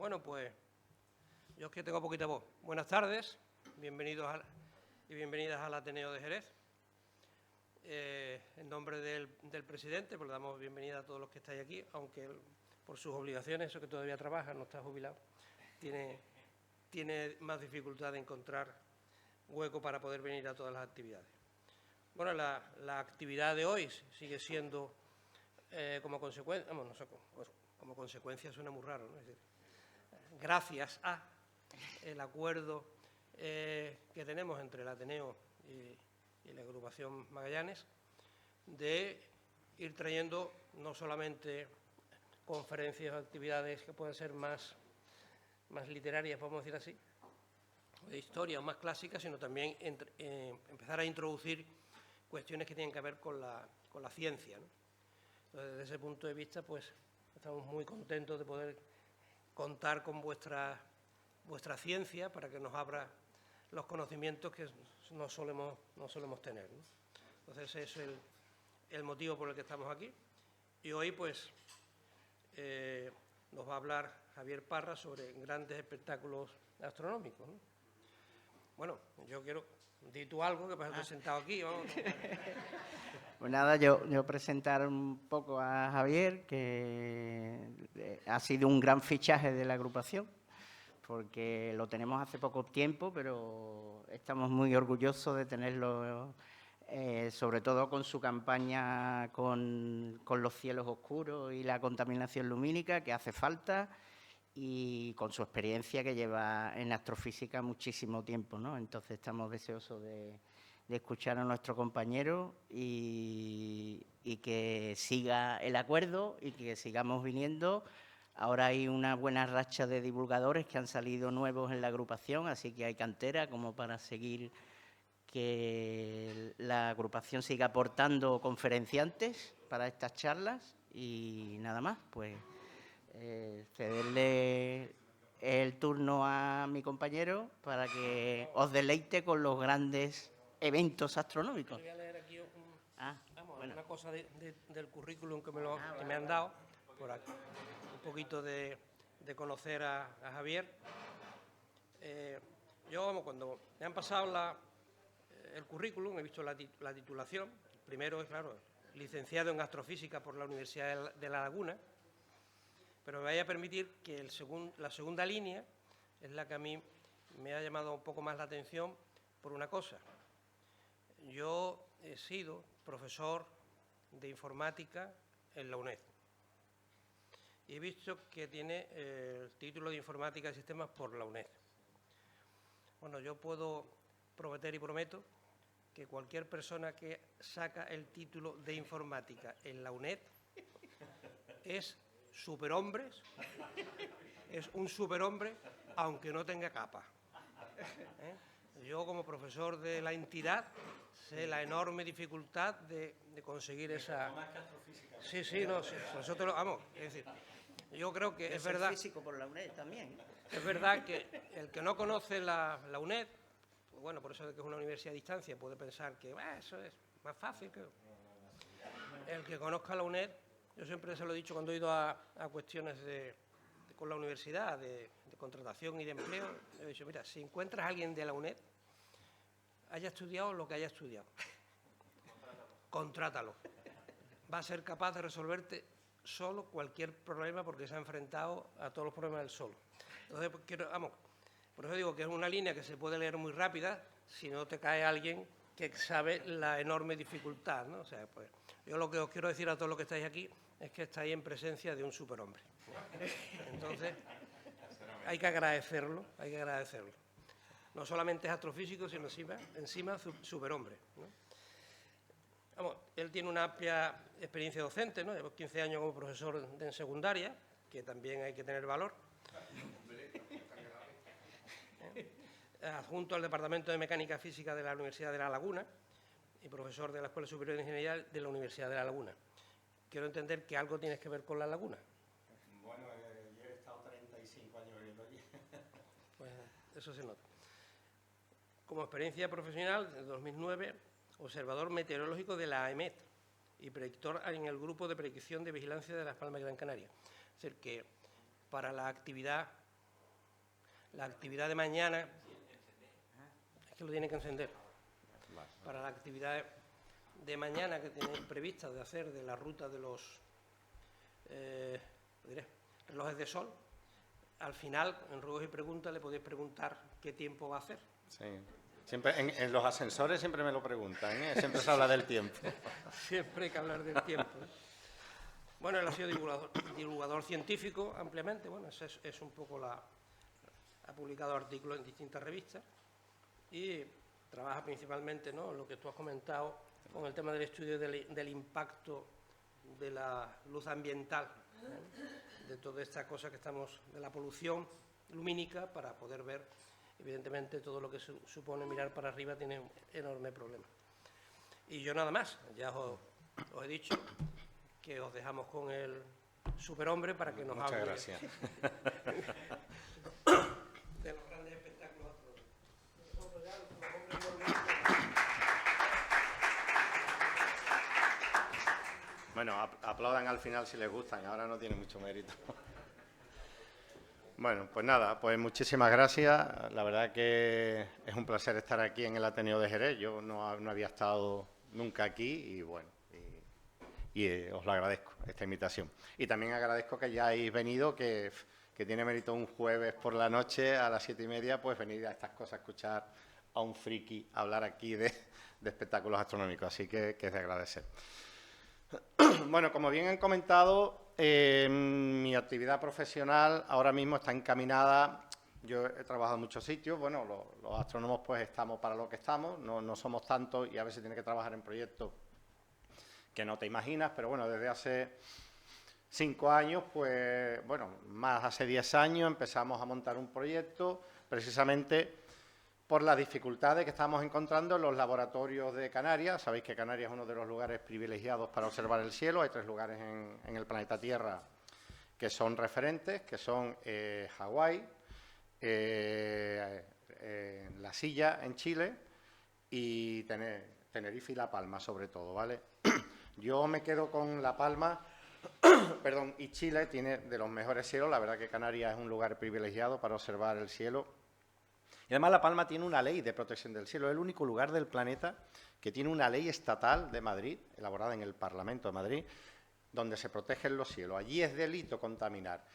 Bueno, pues yo es que tengo poquita voz. Buenas tardes, bienvenidos y bienvenidas al Ateneo de Jerez. En nombre del presidente, pues le damos bienvenida a todos los que estáis aquí, aunque por sus obligaciones, eso que todavía trabaja, no está jubilado, tiene más dificultad de encontrar hueco para poder venir a todas las actividades. Bueno, la actividad de hoy sigue siendo como consecuencia, no sé, como consecuencia suena muy raro, ¿no? Es decir, gracias a el acuerdo que tenemos entre el Ateneo y la agrupación Magallanes de ir trayendo no solamente conferencias o actividades que puedan ser más literarias, podemos decir así, de historia o más clásicas, sino también empezar a introducir cuestiones que tienen que ver con la ciencia, ¿no? Entonces, desde ese punto de vista, pues estamos muy contentos de poder contar con vuestra ciencia para que nos abra los conocimientos que no solemos tener, ¿no? Entonces, ese es el motivo por el que estamos aquí. Y hoy, pues, nos va a hablar Javier Parra sobre grandes espectáculos astronómicos, ¿no? Bueno, yo quiero... Di tú algo, que pasa que estoy sentado aquí, vamos. Pues nada, yo presentar un poco a Javier, que ha sido un gran fichaje de la agrupación, porque lo tenemos hace poco tiempo, pero estamos muy orgullosos de tenerlo, sobre todo con su campaña con los cielos oscuros y la contaminación lumínica, que hace falta, y con su experiencia que lleva en astrofísica muchísimo tiempo, ¿no? Entonces estamos deseosos de escuchar a nuestro compañero y que siga el acuerdo y que sigamos viniendo. Ahora hay una buena racha de divulgadores que han salido nuevos en la agrupación, así que hay cantera como para seguir que la agrupación siga aportando conferenciantes para estas charlas y nada más, pues cederle el turno a mi compañero para que os deleite con los grandes eventos astronómicos. Yo voy a leer aquí una cosa del currículum que me han dado, por aquí, un poquito de conocer a Javier. Yo, cuando me han pasado el currículum, he visto la titulación. Primero es, claro, licenciado en astrofísica por la Universidad de La Laguna, pero me vaya a permitir que la segunda línea es la que a mí me ha llamado un poco más la atención por una cosa. Yo he sido profesor de informática en la UNED y he visto que tiene el título de informática de sistemas por la UNED. Bueno, yo puedo prometer y prometo que cualquier persona que saca el título de informática en la UNED es superhombre, es un superhombre, aunque no tenga capa. Yo, como profesor de la entidad, sé la enorme dificultad de conseguir esa... Sí, nosotros vamos, es decir, yo creo que es verdad... físico por la UNED también. Es verdad que el que no conoce la UNED, pues bueno, por eso de que es una universidad a distancia, puede pensar que eso es más fácil que... El que conozca la UNED, yo siempre se lo he dicho cuando he ido a cuestiones con la universidad, de contratación y de empleo, he dicho, mira, si encuentras a alguien de la UNED, haya estudiado lo que haya estudiado, contrátalo. Va a ser capaz de resolverte solo cualquier problema porque se ha enfrentado a todos los problemas él solo. Entonces, por eso digo que es una línea que se puede leer muy rápida si no te cae alguien que sabe la enorme dificultad, ¿no? O sea, pues yo lo que os quiero decir a todos los que estáis aquí es que estáis en presencia de un superhombre. Entonces, hay que agradecerlo. No solamente es astrofísico, sino encima superhombre, ¿no? Vamos, él tiene una amplia experiencia docente, ¿no? Lleva 15 años como profesor en secundaria, que también hay que tener valor. Adjunto al Departamento de Mecánica Física de la Universidad de La Laguna y profesor de la Escuela Superior de Ingeniería de la Universidad de La Laguna. Quiero entender que algo tienes que ver con La Laguna. Bueno, yo he estado 35 años viviendo allí. Pues eso se nota. Como experiencia profesional, en 2009, observador meteorológico de la AEMET y predictor en el Grupo de Predicción de Vigilancia de Las Palmas de Gran Canaria. Es decir, que para la actividad La actividad de mañana, es que lo tiene que encender. Para la actividad de mañana que tenéis prevista de hacer de la ruta de los relojes de sol, al final, en ruegos y preguntas, le podéis preguntar qué tiempo va a hacer. Sí. Siempre, en los ascensores siempre me lo preguntan, ¿eh? Siempre se habla del tiempo. Siempre hay que hablar del tiempo. Bueno, él ha sido divulgador científico ampliamente. Bueno, ese es un poco ha publicado artículos en distintas revistas y trabaja principalmente, ¿no?, lo que tú has comentado con el tema del estudio del impacto de la luz ambiental, de toda esta cosa que estamos, de la polución lumínica, para poder ver, evidentemente, todo lo que supone mirar para arriba tiene un enorme problema. Y yo nada más, ya os he dicho que os dejamos con el superhombre para que nos hable. Muchas gracias. De los grandes espectáculos astronómicos. Bueno, aplaudan al final si les gustan, ahora no tiene mucho mérito. Bueno, pues nada, pues muchísimas gracias. La verdad que es un placer estar aquí en el Ateneo de Jerez. Yo no había estado nunca aquí y bueno, os lo agradezco, esta invitación. Y también agradezco que hayáis venido, que tiene mérito un jueves por la noche a las 7:30, pues venir a estas cosas, escuchar a un friki hablar aquí de espectáculos astronómicos, así que es de agradecer. Bueno, como bien han comentado, mi actividad profesional ahora mismo está encaminada. Yo he trabajado en muchos sitios. Bueno, los astrónomos pues estamos para lo que estamos, no somos tantos y a veces tiene que trabajar en proyectos que no te imaginas, pero bueno, desde hace 5 años, pues bueno, más hace 10 años empezamos a montar un proyecto precisamente por las dificultades que estamos encontrando en los laboratorios de Canarias. Sabéis que Canarias es uno de los lugares privilegiados para observar el cielo. Hay 3 lugares en el planeta Tierra que son referentes, que son Hawái, La Silla en Chile y Tenerife y La Palma, sobre todo, ¿vale? Yo me quedo con La Palma, perdón, y Chile tiene de los mejores cielos. La verdad que Canarias es un lugar privilegiado para observar el cielo. Y además La Palma tiene una ley de protección del cielo. Es el único lugar del planeta que tiene una ley estatal de Madrid, elaborada en el Parlamento de Madrid, donde se protegen los cielos. Allí es delito contaminar.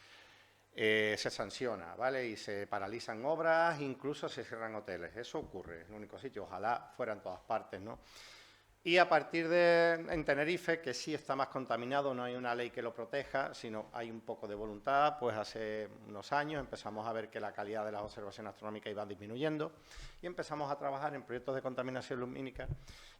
Se sanciona, ¿vale? Y se paralizan obras, incluso se cierran hoteles. Eso ocurre, es el único sitio. Ojalá fuera en todas partes, ¿no? Y a partir en Tenerife, que sí está más contaminado, no hay una ley que lo proteja, sino hay un poco de voluntad, pues hace unos años empezamos a ver que la calidad de las observaciones astronómicas iba disminuyendo y empezamos a trabajar en proyectos de contaminación lumínica.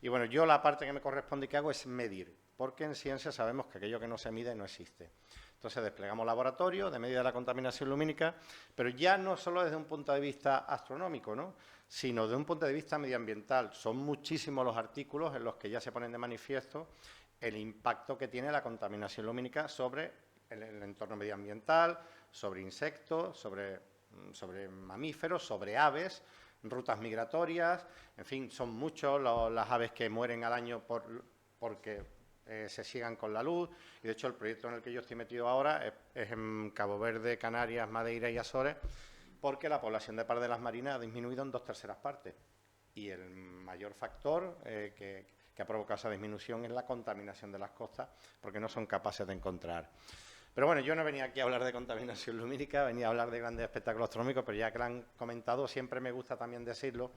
Y bueno, yo la parte que me corresponde y que hago es medir, porque en ciencia sabemos que aquello que no se mide no existe. Entonces desplegamos laboratorios de medida de la contaminación lumínica, pero ya no solo desde un punto de vista astronómico, ¿no?, sino desde un punto de vista medioambiental. Son muchísimos los artículos en los que ya se ponen de manifiesto el impacto que tiene la contaminación lumínica sobre el entorno medioambiental, sobre insectos, sobre mamíferos, sobre aves, rutas migratorias. En fin, son muchos las aves que mueren al año porque se ciegan con la luz. Y de hecho el proyecto en el que yo estoy metido ahora es en Cabo Verde, Canarias, Madeira y Azores, porque la población de pardelas marinas ha disminuido en 2/3 partes. Y el mayor factor que ha provocado esa disminución es la contaminación de las costas, porque no son capaces de encontrar. Pero bueno, yo no venía aquí a hablar de contaminación lumínica, venía a hablar de grandes espectáculos astronómicos, pero ya que lo han comentado, siempre me gusta también decirlo,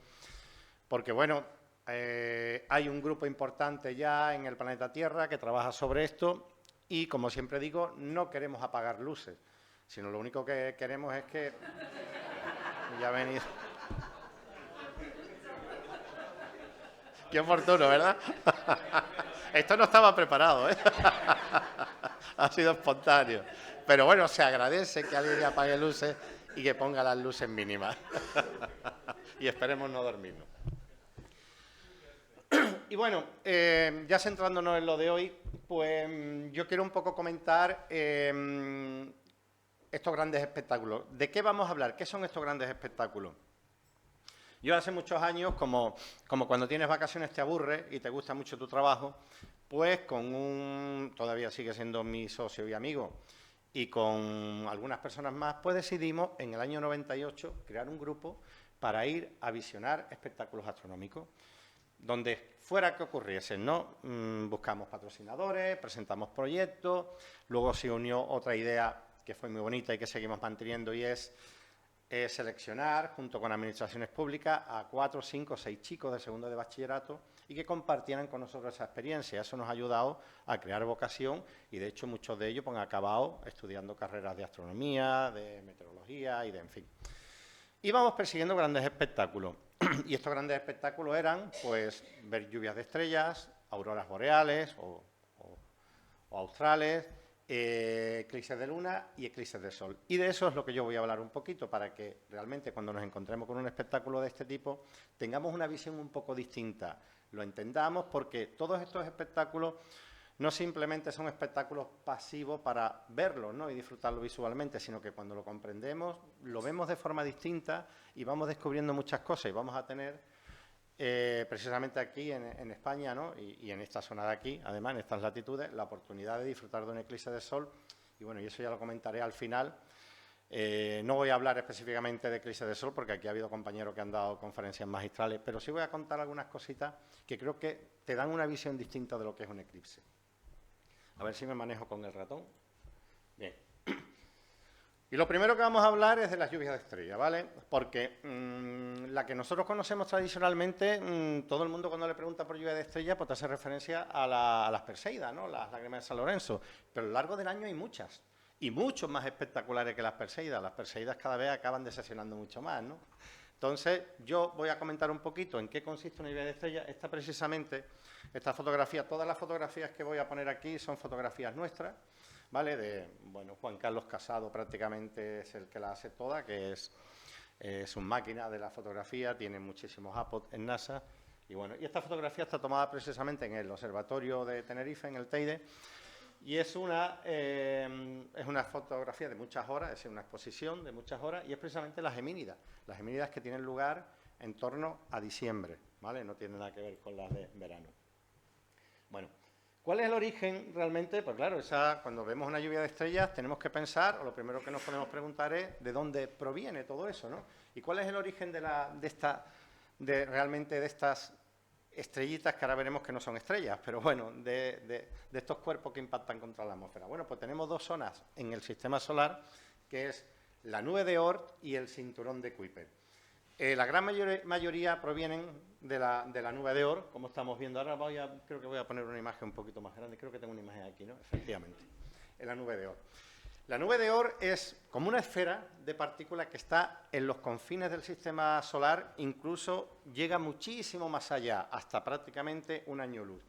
porque bueno, hay un grupo importante ya en el planeta Tierra que trabaja sobre esto y, como siempre digo, no queremos apagar luces, sino lo único que queremos es que... Ya ha venido... Qué oportuno, ¿verdad? Esto no estaba preparado, ¿eh? Ha sido espontáneo. Pero bueno, se agradece que alguien apague luces y que ponga las luces mínimas. Y esperemos no dormirnos. Y bueno, ya centrándonos en lo de hoy, pues yo quiero un poco comentar estos grandes espectáculos. ¿De qué vamos a hablar? ¿Qué son estos grandes espectáculos? Yo hace muchos años, como cuando tienes vacaciones te aburre y te gusta mucho tu trabajo, pues todavía sigue siendo mi socio y amigo, y con algunas personas más, pues decidimos en el año 98 crear un grupo para ir a visionar espectáculos astronómicos. Donde fuera que ocurriese, ¿no? Buscamos patrocinadores, presentamos proyectos, luego se unió otra idea que fue muy bonita y que seguimos manteniendo, y es seleccionar, junto con administraciones públicas, a 4, 5, 6 chicos de segundo de bachillerato y que compartieran con nosotros esa experiencia. Eso nos ha ayudado a crear vocación y, de hecho, muchos de ellos pues, han acabado estudiando carreras de astronomía, de meteorología y de, en fin. Íbamos persiguiendo grandes espectáculos y estos grandes espectáculos eran, pues, ver lluvias de estrellas, auroras boreales o australes, eclipses de luna y eclipses de sol. Y de eso es lo que yo voy a hablar un poquito, para que realmente cuando nos encontremos con un espectáculo de este tipo tengamos una visión un poco distinta, lo entendamos, porque todos estos espectáculos no simplemente son espectáculos pasivos para verlos, ¿no? Y disfrutarlo visualmente, sino que cuando lo comprendemos lo vemos de forma distinta y vamos descubriendo muchas cosas y vamos a tener precisamente aquí en España, ¿no? y en esta zona de aquí, además, en estas latitudes, la oportunidad de disfrutar de un eclipse de sol. Y bueno, y eso ya lo comentaré al final. No voy a hablar específicamente de eclipse de sol, porque aquí ha habido compañeros que han dado conferencias magistrales, pero sí voy a contar algunas cositas que creo que te dan una visión distinta de lo que es un eclipse. A ver si me manejo con el ratón. Bien. Y lo primero que vamos a hablar es de las lluvias de estrellas, ¿vale? Porque la que nosotros conocemos tradicionalmente, todo el mundo cuando le pregunta por lluvia de estrellas, pues te hace referencia a las Perseidas, ¿no? Las lágrimas de San Lorenzo. Pero a lo largo del año hay muchas, y mucho más espectaculares que las Perseidas. Las Perseidas cada vez acaban decepcionando mucho más, ¿no? Entonces, yo voy a comentar un poquito en qué consiste una lluvia de estrellas. Esta fotografía, todas las fotografías que voy a poner aquí son fotografías nuestras, ¿vale? Bueno, Juan Carlos Casado prácticamente es el que la hace toda, que es un máquina de la fotografía, tiene muchísimos APOD en NASA. Y bueno, y esta fotografía está tomada precisamente en el Observatorio de Tenerife, en el Teide, y es una fotografía de muchas horas, es una exposición de muchas horas, y es precisamente las Gemínidas que tienen lugar en torno a diciembre, ¿vale? No tiene nada que ver con las de verano. Bueno, ¿cuál es el origen realmente? Pues claro, cuando vemos una lluvia de estrellas tenemos que pensar, o lo primero que nos podemos preguntar es de dónde proviene todo eso, ¿no? ¿Y cuál es el origen realmente de estas estrellitas, que ahora veremos que no son estrellas, pero bueno, de estos cuerpos que impactan contra la atmósfera? Bueno, pues tenemos dos zonas en el sistema solar, que es la nube de Oort y el cinturón de Kuiper. La gran mayoría provienen de la nube de Oort, como estamos viendo. Ahora creo que voy a poner una imagen un poquito más grande. Creo que tengo una imagen aquí, ¿no? Efectivamente, en la nube de Oort. La nube de Oort es como una esfera de partículas que está en los confines del sistema solar, incluso llega muchísimo más allá, hasta prácticamente un año luz.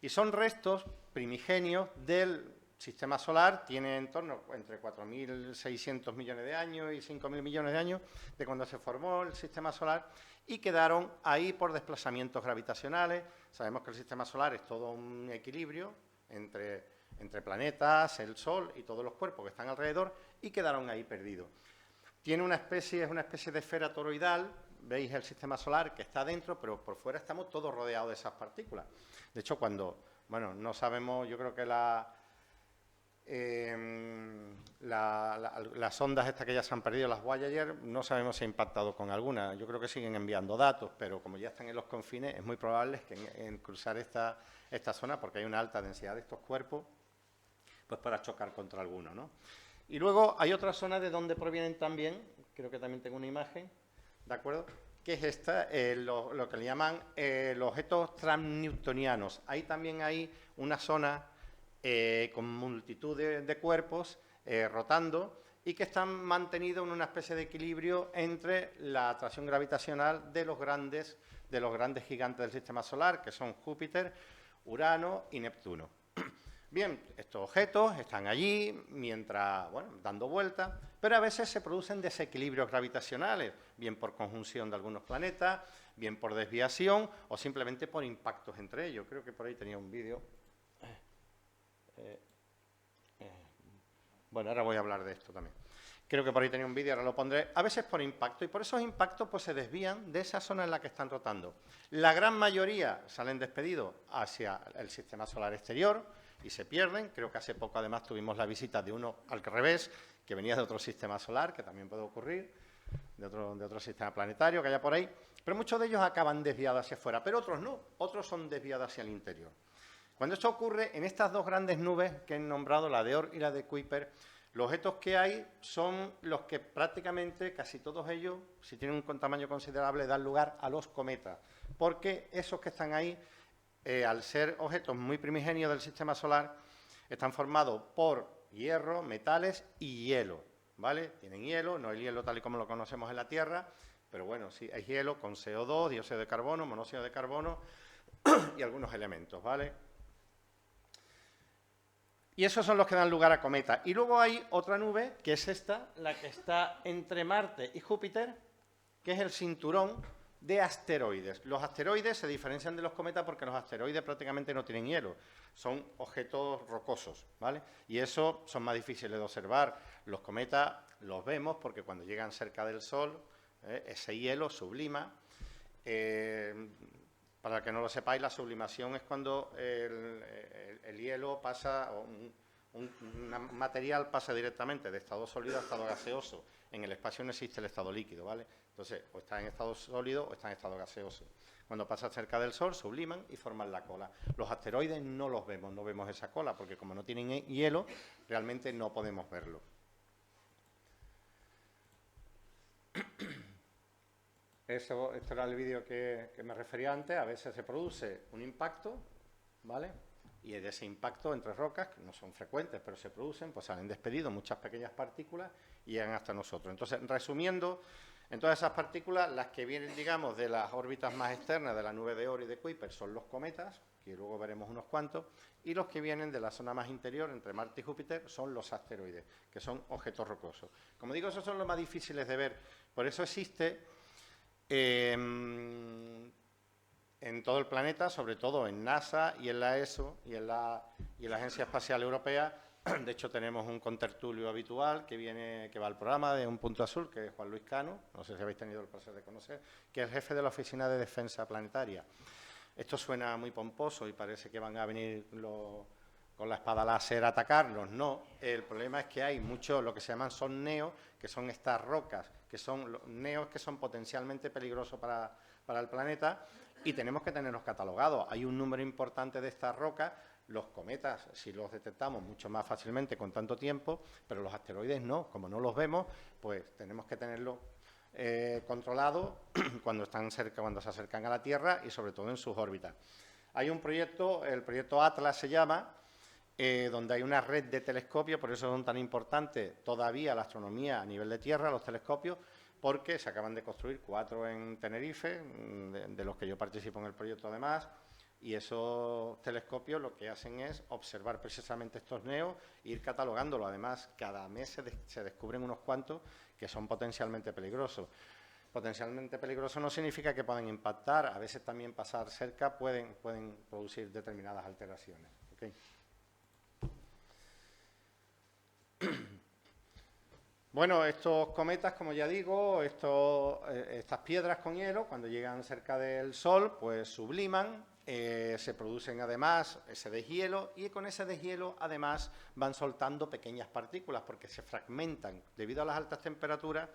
Y son restos primigenios del sistema solar, tiene en torno entre 4.600 millones de años y 5.000 millones de años de cuando se formó el sistema solar, y quedaron ahí por desplazamientos gravitacionales. Sabemos que el sistema solar es todo un equilibrio entre planetas, el Sol y todos los cuerpos que están alrededor, y quedaron ahí perdidos. Es una especie de esfera toroidal. Veis el sistema solar que está dentro, pero por fuera estamos todos rodeados de esas partículas. De hecho, no sabemos, yo creo que las ondas estas que ya se han perdido, las Voyager, no sabemos si ha impactado con alguna. Yo creo que siguen enviando datos, pero como ya están en los confines, es muy probable que en cruzar esta zona, porque hay una alta densidad de estos cuerpos, pues para chocar contra alguno, ¿no? Y luego hay otra zona de donde provienen también, creo que también tengo una imagen, ¿de acuerdo? Que es esta, lo que le llaman los objetos transnewtonianos. Ahí también hay una zona con multitud de cuerpos rotando, y que están mantenidos en una especie de equilibrio entre la atracción gravitacional de los grandes gigantes del sistema solar, que son Júpiter, Urano y Neptuno. Bien, estos objetos están allí dando vueltas, pero a veces se producen desequilibrios gravitacionales, bien por conjunción de algunos planetas, bien por desviación o simplemente por impactos entre ellos. Creo que por ahí tenía un vídeo. Bueno, ahora voy a hablar de esto también. Creo que por ahí tenía un vídeo, ahora lo pondré. A veces por impacto, y por esos impactos pues se desvían de esa zona en la que están rotando. La gran mayoría salen despedidos hacia el sistema solar exterior, y se pierden. Creo que hace poco además tuvimos la visita de uno al revés, que venía de otro sistema solar, que también puede ocurrir, de otro sistema planetario que haya por ahí. Pero muchos de ellos acaban desviados hacia afuera, pero otros no, otros son desviados hacia el interior. Cuando esto ocurre, en estas dos grandes nubes que he nombrado, la de Oort y la de Kuiper, los objetos que hay son los que prácticamente, casi todos ellos, si tienen un tamaño considerable, dan lugar a los cometas, porque esos que están ahí, al ser objetos muy primigenios del sistema solar, están formados por hierro, metales y hielo, ¿vale? Tienen hielo, no el hielo tal y como lo conocemos en la Tierra, pero bueno, sí hay hielo con CO2, dióxido de carbono, monóxido de carbono y algunos elementos, ¿vale? Y esos son los que dan lugar a cometas. Y luego hay otra nube, que es esta, la que está entre Marte y Júpiter, que es el cinturón de asteroides. Los asteroides se diferencian de los cometas porque los asteroides prácticamente no tienen hielo, son objetos rocosos, ¿vale? Y eso son más difíciles de observar. Los cometas los vemos porque cuando llegan cerca del Sol, ese hielo sublima. Para que no lo sepáis, la sublimación es cuando el hielo pasa, un material pasa directamente de estado sólido a estado gaseoso. En el espacio no existe el estado líquido, ¿vale? Entonces, o está en estado sólido o está en estado gaseoso. Cuando pasa cerca del Sol, subliman y forman la cola. Los asteroides no los vemos, no vemos esa cola, porque como no tienen hielo, realmente no podemos verlo. Esto era el vídeo que me refería antes. A veces se produce un impacto, ¿vale? Y de ese impacto entre rocas, que no son frecuentes, pero se producen, pues salen despedidos muchas pequeñas partículas y llegan hasta nosotros. Entonces, resumiendo, en todas esas partículas, las que vienen, digamos, de las órbitas más externas de la nube de Oort y de Kuiper son los cometas, que luego veremos unos cuantos, y los que vienen de la zona más interior, entre Marte y Júpiter, son los asteroides, que son objetos rocosos. Como digo, esos son los más difíciles de ver. Por eso existe en todo el planeta, sobre todo en NASA y en la ESO y en la Agencia Espacial Europea. De hecho, tenemos un contertulio habitual que va al programa de Un Punto Azul, que es Juan Luis Cano, no sé si habéis tenido el placer de conocer, que es el jefe de la Oficina de Defensa Planetaria. Esto suena muy pomposo y parece que van a venir con la espada láser a atacarnos. No, el problema es que hay muchos, lo que se llaman son neos, que son estas rocas, que son neos que son potencialmente peligrosos para el planeta y tenemos que tenerlos catalogados. Hay un número importante de estas rocas. Los cometas, si los detectamos mucho más fácilmente con tanto tiempo, pero los asteroides no, como no los vemos, pues tenemos que tenerlos controlados cuando están cerca, cuando se acercan a la Tierra y sobre todo en sus órbitas. Hay un proyecto, el proyecto Atlas se llama, donde hay una red de telescopios, por eso son tan importantes todavía la astronomía a nivel de Tierra, los telescopios, porque se acaban de construir 4 en Tenerife, de los que yo participo en el proyecto además, y esos telescopios lo que hacen es observar precisamente estos neos e ir catalogándolo. Además, cada mes se descubren unos cuantos que son potencialmente peligrosos. Potencialmente peligroso no significa que puedan impactar, a veces también pasar cerca pueden producir determinadas alteraciones. ¿Okay? Bueno, estos cometas, como ya digo, estas piedras con hielo, cuando llegan cerca del Sol, pues subliman, se producen además ese deshielo y con ese deshielo además van soltando pequeñas partículas porque se fragmentan debido a las altas temperaturas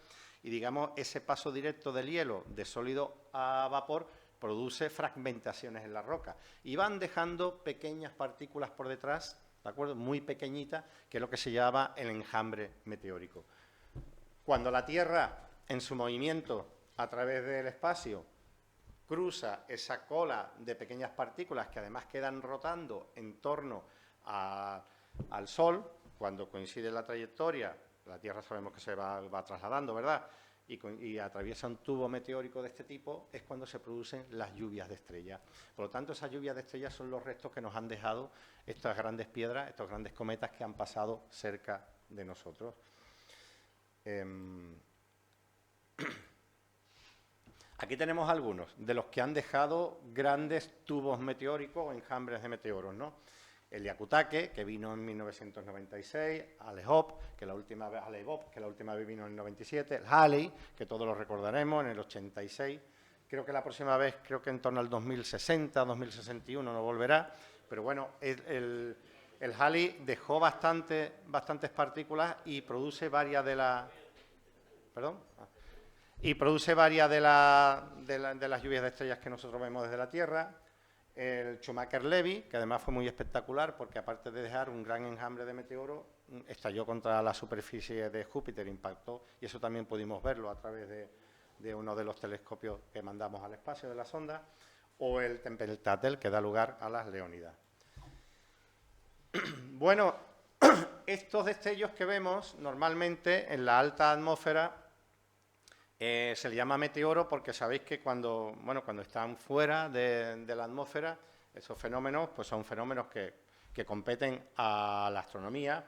y digamos ese paso directo del hielo de sólido a vapor produce fragmentaciones en la roca y van dejando pequeñas partículas por detrás, ¿de acuerdo? Muy pequeñitas, que es lo que se llama el enjambre meteórico. Cuando la Tierra, en su movimiento a través del espacio, cruza esa cola de pequeñas partículas que además quedan rotando en torno al Sol, cuando coincide la trayectoria, la Tierra sabemos que se va trasladando, ¿verdad?, y atraviesa un tubo meteórico de este tipo, es cuando se producen las lluvias de estrellas. Por lo tanto, esas lluvias de estrellas son los restos que nos han dejado estas grandes piedras, estos grandes cometas que han pasado cerca de nosotros. Aquí tenemos algunos de los que han dejado grandes tubos meteóricos o enjambres de meteoros, ¿no? El Hyakutake, que vino en 1996, Alevop, que la última vez vino en el 97, el Halley, que todos lo recordaremos, en el 86, creo que la próxima vez, creo que en torno al 2060, 2061 no volverá, pero bueno, el El Halley dejó bastantes partículas y produce varias de las... ¿Perdón? Y produce varias de las lluvias de estrellas que nosotros vemos desde la Tierra. El Schumacher-Levy, que además fue muy espectacular porque aparte de dejar un gran enjambre de meteoros, estalló contra la superficie de Júpiter, impactó, y eso también pudimos verlo a través de uno de los telescopios que mandamos al espacio de la sonda, o el Tempel-Tatel, que da lugar a las Leónidas. Bueno, estos destellos que vemos normalmente en la alta atmósfera se le llama meteoro porque sabéis que cuando están fuera de la atmósfera, esos fenómenos pues son fenómenos que competen a la astronomía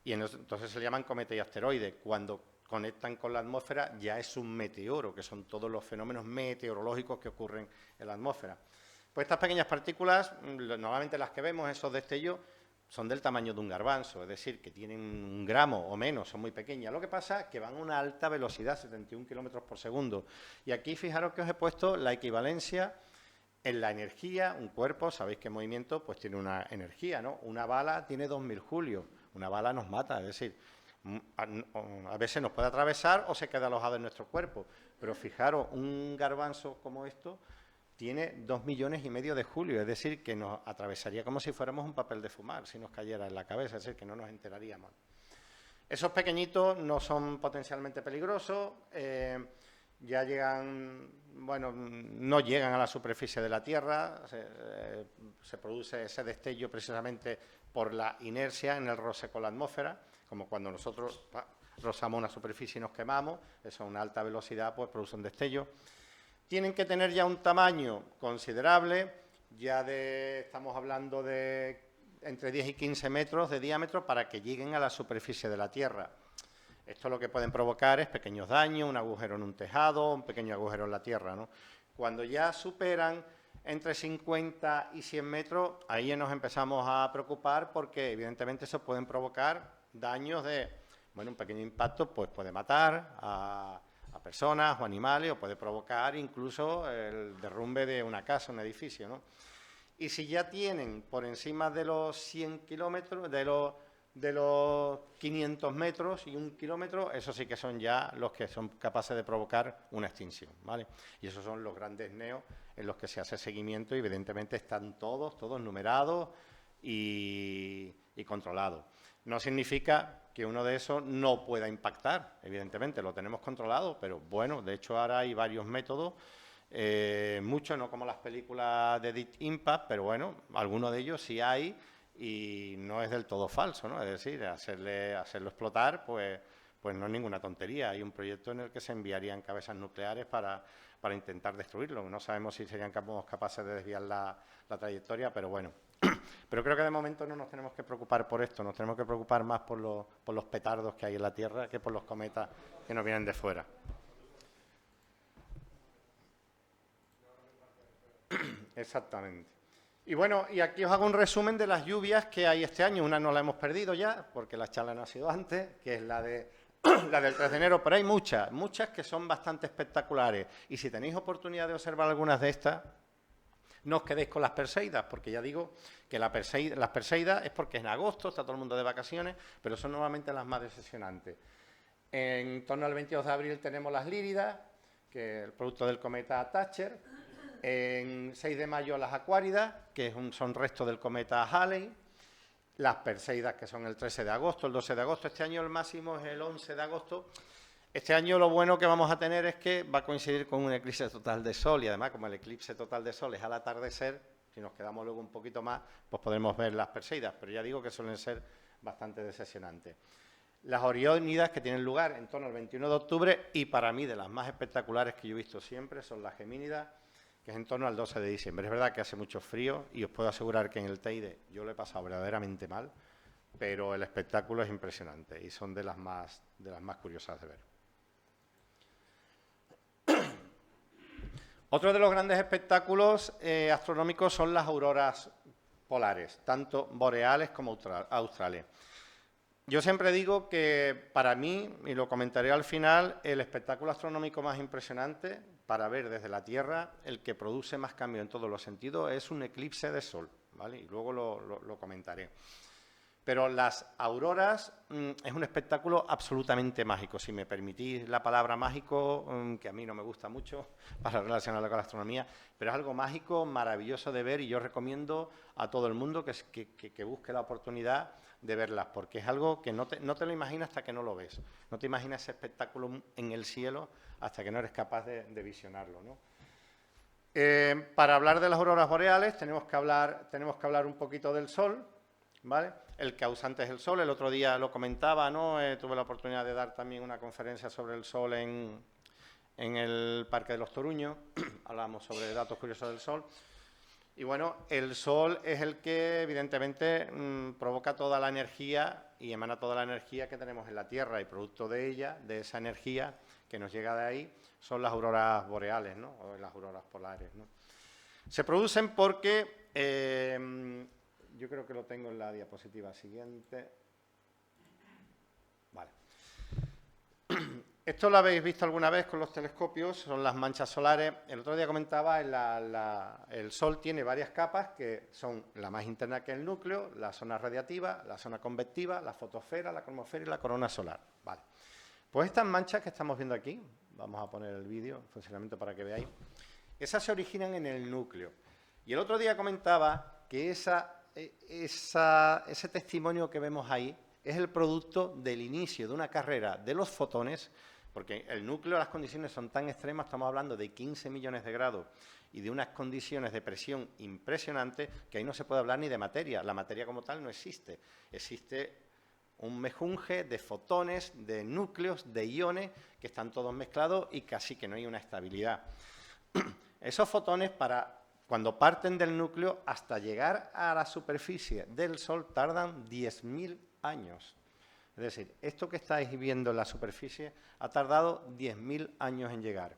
y entonces se le llaman cometa y asteroide. Cuando conectan con la atmósfera ya es un meteoro, que son todos los fenómenos meteorológicos que ocurren en la atmósfera. Pues estas pequeñas partículas, normalmente las que vemos, esos destellos, son del tamaño de un garbanzo, es decir, que tienen 1 gramo o menos, son muy pequeñas. Lo que pasa es que van a una alta velocidad, 71 kilómetros por segundo. Y aquí fijaros que os he puesto la equivalencia en la energía. Un cuerpo, sabéis que en movimiento pues tiene una energía, ¿no? Una bala tiene 2000 julios, una bala nos mata, es decir, a veces nos puede atravesar o se queda alojado en nuestro cuerpo. Pero fijaros, un garbanzo como esto tiene 2,5 millones de julios, es decir, que nos atravesaría como si fuéramos un papel de fumar, si nos cayera en la cabeza, es decir, que no nos enteraríamos. Esos pequeñitos no son potencialmente peligrosos, ya llegan, no llegan a la superficie de la Tierra, se produce ese destello precisamente por la inercia en el roce con la atmósfera, como cuando nosotros rozamos una superficie y nos quemamos, eso a una alta velocidad pues produce un destello. Tienen que tener ya un tamaño considerable, estamos hablando de entre 10 y 15 metros de diámetro para que lleguen a la superficie de la Tierra. Esto lo que pueden provocar es pequeños daños, un agujero en un tejado, un pequeño agujero en la Tierra, ¿no? Cuando ya superan entre 50 y 100 metros, ahí nos empezamos a preocupar porque evidentemente eso pueden provocar daños un pequeño impacto pues puede matar a personas o animales o puede provocar incluso el derrumbe de una casa, un edificio, ¿no? Y si ya tienen por encima de los 100 kilómetros, de los 500 metros y 1 kilómetro, esos sí que son ya los que son capaces de provocar una extinción, ¿vale? Y esos son los grandes neos en los que se hace seguimiento y evidentemente están todos numerados y controlados. No significa que uno de esos no pueda impactar, evidentemente, lo tenemos controlado, pero bueno, de hecho ahora hay varios métodos, muchos no como las películas de Deep Impact, pero bueno, algunos de ellos sí hay y no es del todo falso, ¿no? Es decir, hacerlo explotar, pues no es ninguna tontería. Hay un proyecto en el que se enviarían cabezas nucleares para intentar destruirlo. No sabemos si serían capaces de desviar la trayectoria, pero bueno. Pero creo que de momento no nos tenemos que preocupar por esto, nos tenemos que preocupar más por los petardos que hay en la Tierra que por los cometas que nos vienen de fuera. Exactamente. Y bueno, y aquí os hago un resumen de las lluvias que hay este año. Una no la hemos perdido ya, porque la charla no ha sido antes, que es la del 3 de enero, pero hay muchas que son bastante espectaculares. Y si tenéis oportunidad de observar algunas de estas, no os quedéis con las Perseidas, porque ya digo que las Perseidas es porque es en agosto, está todo el mundo de vacaciones, pero son normalmente las más decepcionantes. En torno al 22 de abril tenemos las Líridas, que es el producto del cometa Thatcher. En 6 de mayo las Acuáridas, que son restos del cometa Halley. Las Perseidas, que son el 13 de agosto, el 12 de agosto. Este año el máximo es el 11 de agosto. Este año lo bueno que vamos a tener es que va a coincidir con un eclipse total de Sol y además como el eclipse total de Sol es al atardecer, si nos quedamos luego un poquito más, pues podremos ver las Perseidas, pero ya digo que suelen ser bastante decepcionantes. Las Oriónidas, que tienen lugar en torno al 21 de octubre y para mí de las más espectaculares que yo he visto siempre son las Gemínidas, que es en torno al 12 de diciembre. Es verdad que hace mucho frío y os puedo asegurar que en el Teide yo lo he pasado verdaderamente mal, pero el espectáculo es impresionante y son de las más curiosas de ver. Otro de los grandes espectáculos astronómicos son las auroras polares, tanto boreales como australes. Yo siempre digo que para mí, y lo comentaré al final, el espectáculo astronómico más impresionante para ver desde la Tierra, el que produce más cambio en todos los sentidos, es un eclipse de Sol, ¿vale? Y luego lo comentaré. Pero las auroras es un espectáculo absolutamente mágico. Si me permitís la palabra mágico, que a mí no me gusta mucho para relacionarlo con la astronomía, pero es algo mágico, maravilloso de ver, y yo recomiendo a todo el mundo que busque la oportunidad de verlas, porque es algo que no te lo imaginas hasta que no lo ves. No te imaginas ese espectáculo en el cielo hasta que no eres capaz de visionarlo, ¿no? Para hablar de las auroras boreales tenemos que hablar un poquito del Sol, ¿vale? El causante es el Sol. El otro día lo comentaba, ¿no? Tuve la oportunidad de dar también una conferencia sobre el Sol en el Parque de los Toruños. Hablamos sobre datos curiosos del Sol. Y bueno, el Sol es el que evidentemente provoca toda la energía y emana toda la energía que tenemos en la Tierra, y producto de ella, de esa energía que nos llega de ahí, son las auroras boreales, ¿no? O las auroras polares, ¿no? Se producen porque, yo creo que lo tengo en la diapositiva siguiente. Vale. Esto lo habéis visto alguna vez con los telescopios, son las manchas solares. El otro día comentaba, el Sol tiene varias capas, que son la más interna, que es el núcleo, la zona radiativa, la zona convectiva, la fotosfera, la cromosfera y la corona solar. Vale. Pues estas manchas que estamos viendo aquí, vamos a poner el vídeo, el funcionamiento para que veáis, esas se originan en el núcleo. Y el otro día comentaba que ese testimonio que vemos ahí es el producto del inicio de una carrera de los fotones, porque el núcleo, las condiciones son tan extremas, estamos hablando de 15 millones de grados y de unas condiciones de presión impresionantes, que ahí no se puede hablar ni de materia. La materia como tal no existe. Existe un mejunje de fotones, de núcleos, de iones, que están todos mezclados y casi que no hay una estabilidad. Esos fotones, cuando parten del núcleo hasta llegar a la superficie del Sol, tardan 10.000 años. Es decir, esto que estáis viendo en la superficie ha tardado 10.000 años en llegar.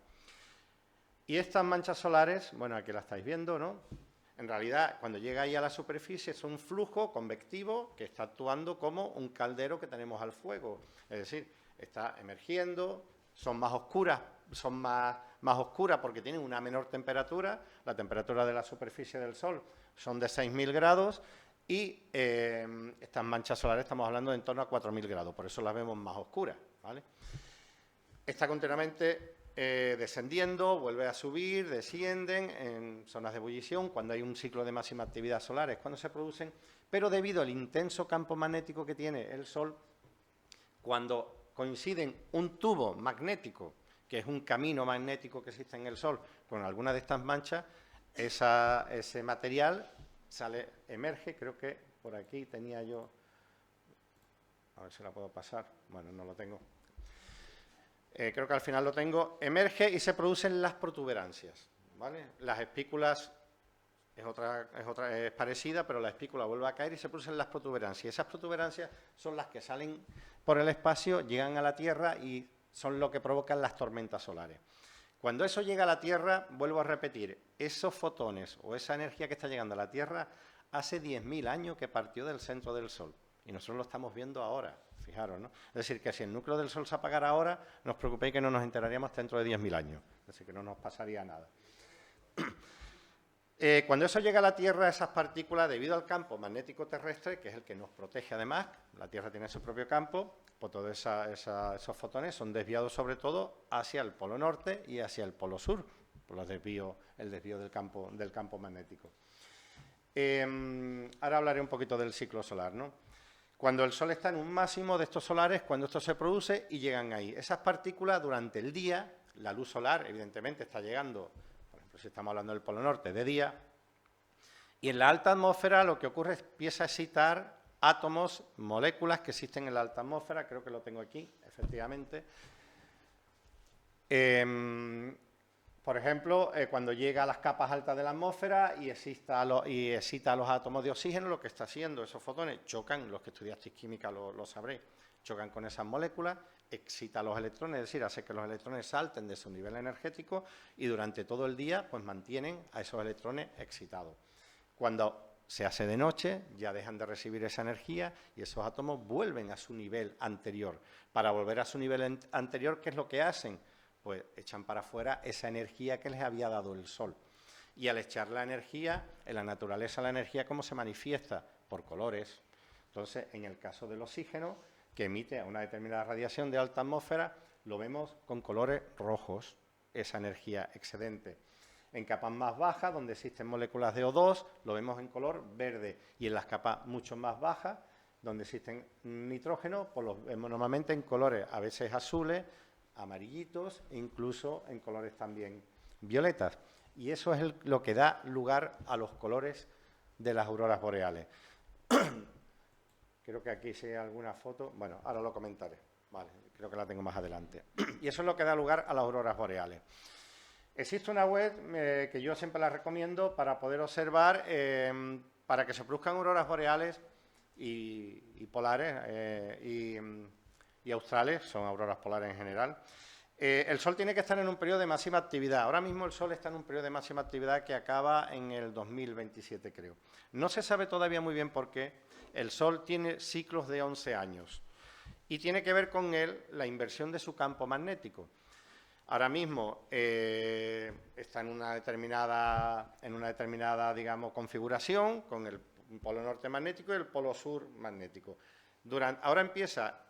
Y estas manchas solares, bueno, aquí la estáis viendo, ¿no? En realidad, cuando llega ahí a la superficie, es un flujo convectivo que está actuando como un caldero que tenemos al fuego. Es decir, está emergiendo, son más oscuras, porque tienen una menor temperatura. La temperatura de la superficie del Sol son de 6.000 grados y estas manchas solares estamos hablando de en torno a 4.000 grados, por eso las vemos más oscuras, ¿vale? Está continuamente descendiendo, vuelve a subir, descienden en zonas de ebullición. Cuando hay un ciclo de máxima actividad solar es cuando se producen, pero debido al intenso campo magnético que tiene el Sol, cuando coinciden un tubo magnético, que es un camino magnético que existe en el Sol, con alguna de estas manchas, ese material emerge. Creo que por aquí tenía yo, a ver si la puedo pasar, bueno, no lo tengo. Creo que al final lo tengo. Emerge y se producen las protuberancias, ¿vale? Las espículas es parecida, pero la espícula vuelve a caer y se producen las protuberancias. Esas protuberancias son las que salen por el espacio, llegan a la Tierra y son lo que provocan las tormentas solares. Cuando eso llega a la Tierra, vuelvo a repetir, esos fotones o esa energía que está llegando a la Tierra hace 10.000 años que partió del centro del Sol y nosotros lo estamos viendo ahora. Fijaros, ¿no? Es decir, que si el núcleo del Sol se apagara ahora, no os preocupéis que no nos enteraríamos dentro de 10.000 años. Es decir, que no nos pasaría nada. Cuando eso llega a la Tierra, esas partículas, debido al campo magnético terrestre, que es el que nos protege además, la Tierra tiene su propio campo, pues todos esos fotones son desviados sobre todo hacia el polo norte y hacia el polo sur, por el desvío del campo magnético. Ahora hablaré un poquito del ciclo solar, ¿no? Cuando el Sol está en un máximo de estos solares, cuando esto se produce y llegan ahí. Esas partículas durante el día, la luz solar evidentemente está llegando, por ejemplo, si estamos hablando del Polo Norte, de día, y en la alta atmósfera lo que ocurre es que empieza a excitar átomos, moléculas que existen en la alta atmósfera, creo que lo tengo aquí, efectivamente. Por ejemplo, cuando llega a las capas altas de la atmósfera y excita a los átomos de oxígeno, lo que está haciendo esos fotones, chocan, los que estudiasteis química lo sabréis, chocan con esas moléculas, excita a los electrones, es decir, hace que los electrones salten de su nivel energético y durante todo el día pues mantienen a esos electrones excitados. Cuando se hace de noche, ya dejan de recibir esa energía y esos átomos vuelven a su nivel anterior. Para volver a su nivel anterior, ¿qué es lo que hacen? Pues echan para afuera esa energía que les había dado el Sol. Y al echar la energía, en la naturaleza la energía, ¿cómo se manifiesta? Por colores. Entonces, en el caso del oxígeno, que emite a una determinada radiación de alta atmósfera, lo vemos con colores rojos, esa energía excedente. En capas más bajas, donde existen moléculas de O2, lo vemos en color verde. Y en las capas mucho más bajas, donde existen nitrógeno, pues los vemos normalmente en colores a veces azules, amarillitos e incluso en colores también violetas. Y eso es lo que da lugar a los colores de las auroras boreales. Creo que aquí si hay alguna foto, bueno, ahora lo comentaré. Vale, creo que la tengo más adelante. Y eso es lo que da lugar a las auroras boreales. Existe una web que yo siempre la recomiendo para poder observar, para que se produzcan auroras boreales y polares y australes, son auroras polares en general. El Sol tiene que estar en un periodo de máxima actividad. Ahora mismo el Sol está en un periodo de máxima actividad que acaba en el 2027, creo. No se sabe todavía muy bien por qué. El Sol tiene ciclos de 11 años y tiene que ver con él la inversión de su campo magnético. Ahora mismo está en una determinada, digamos, configuración con el polo norte magnético y el polo sur magnético. Ahora empieza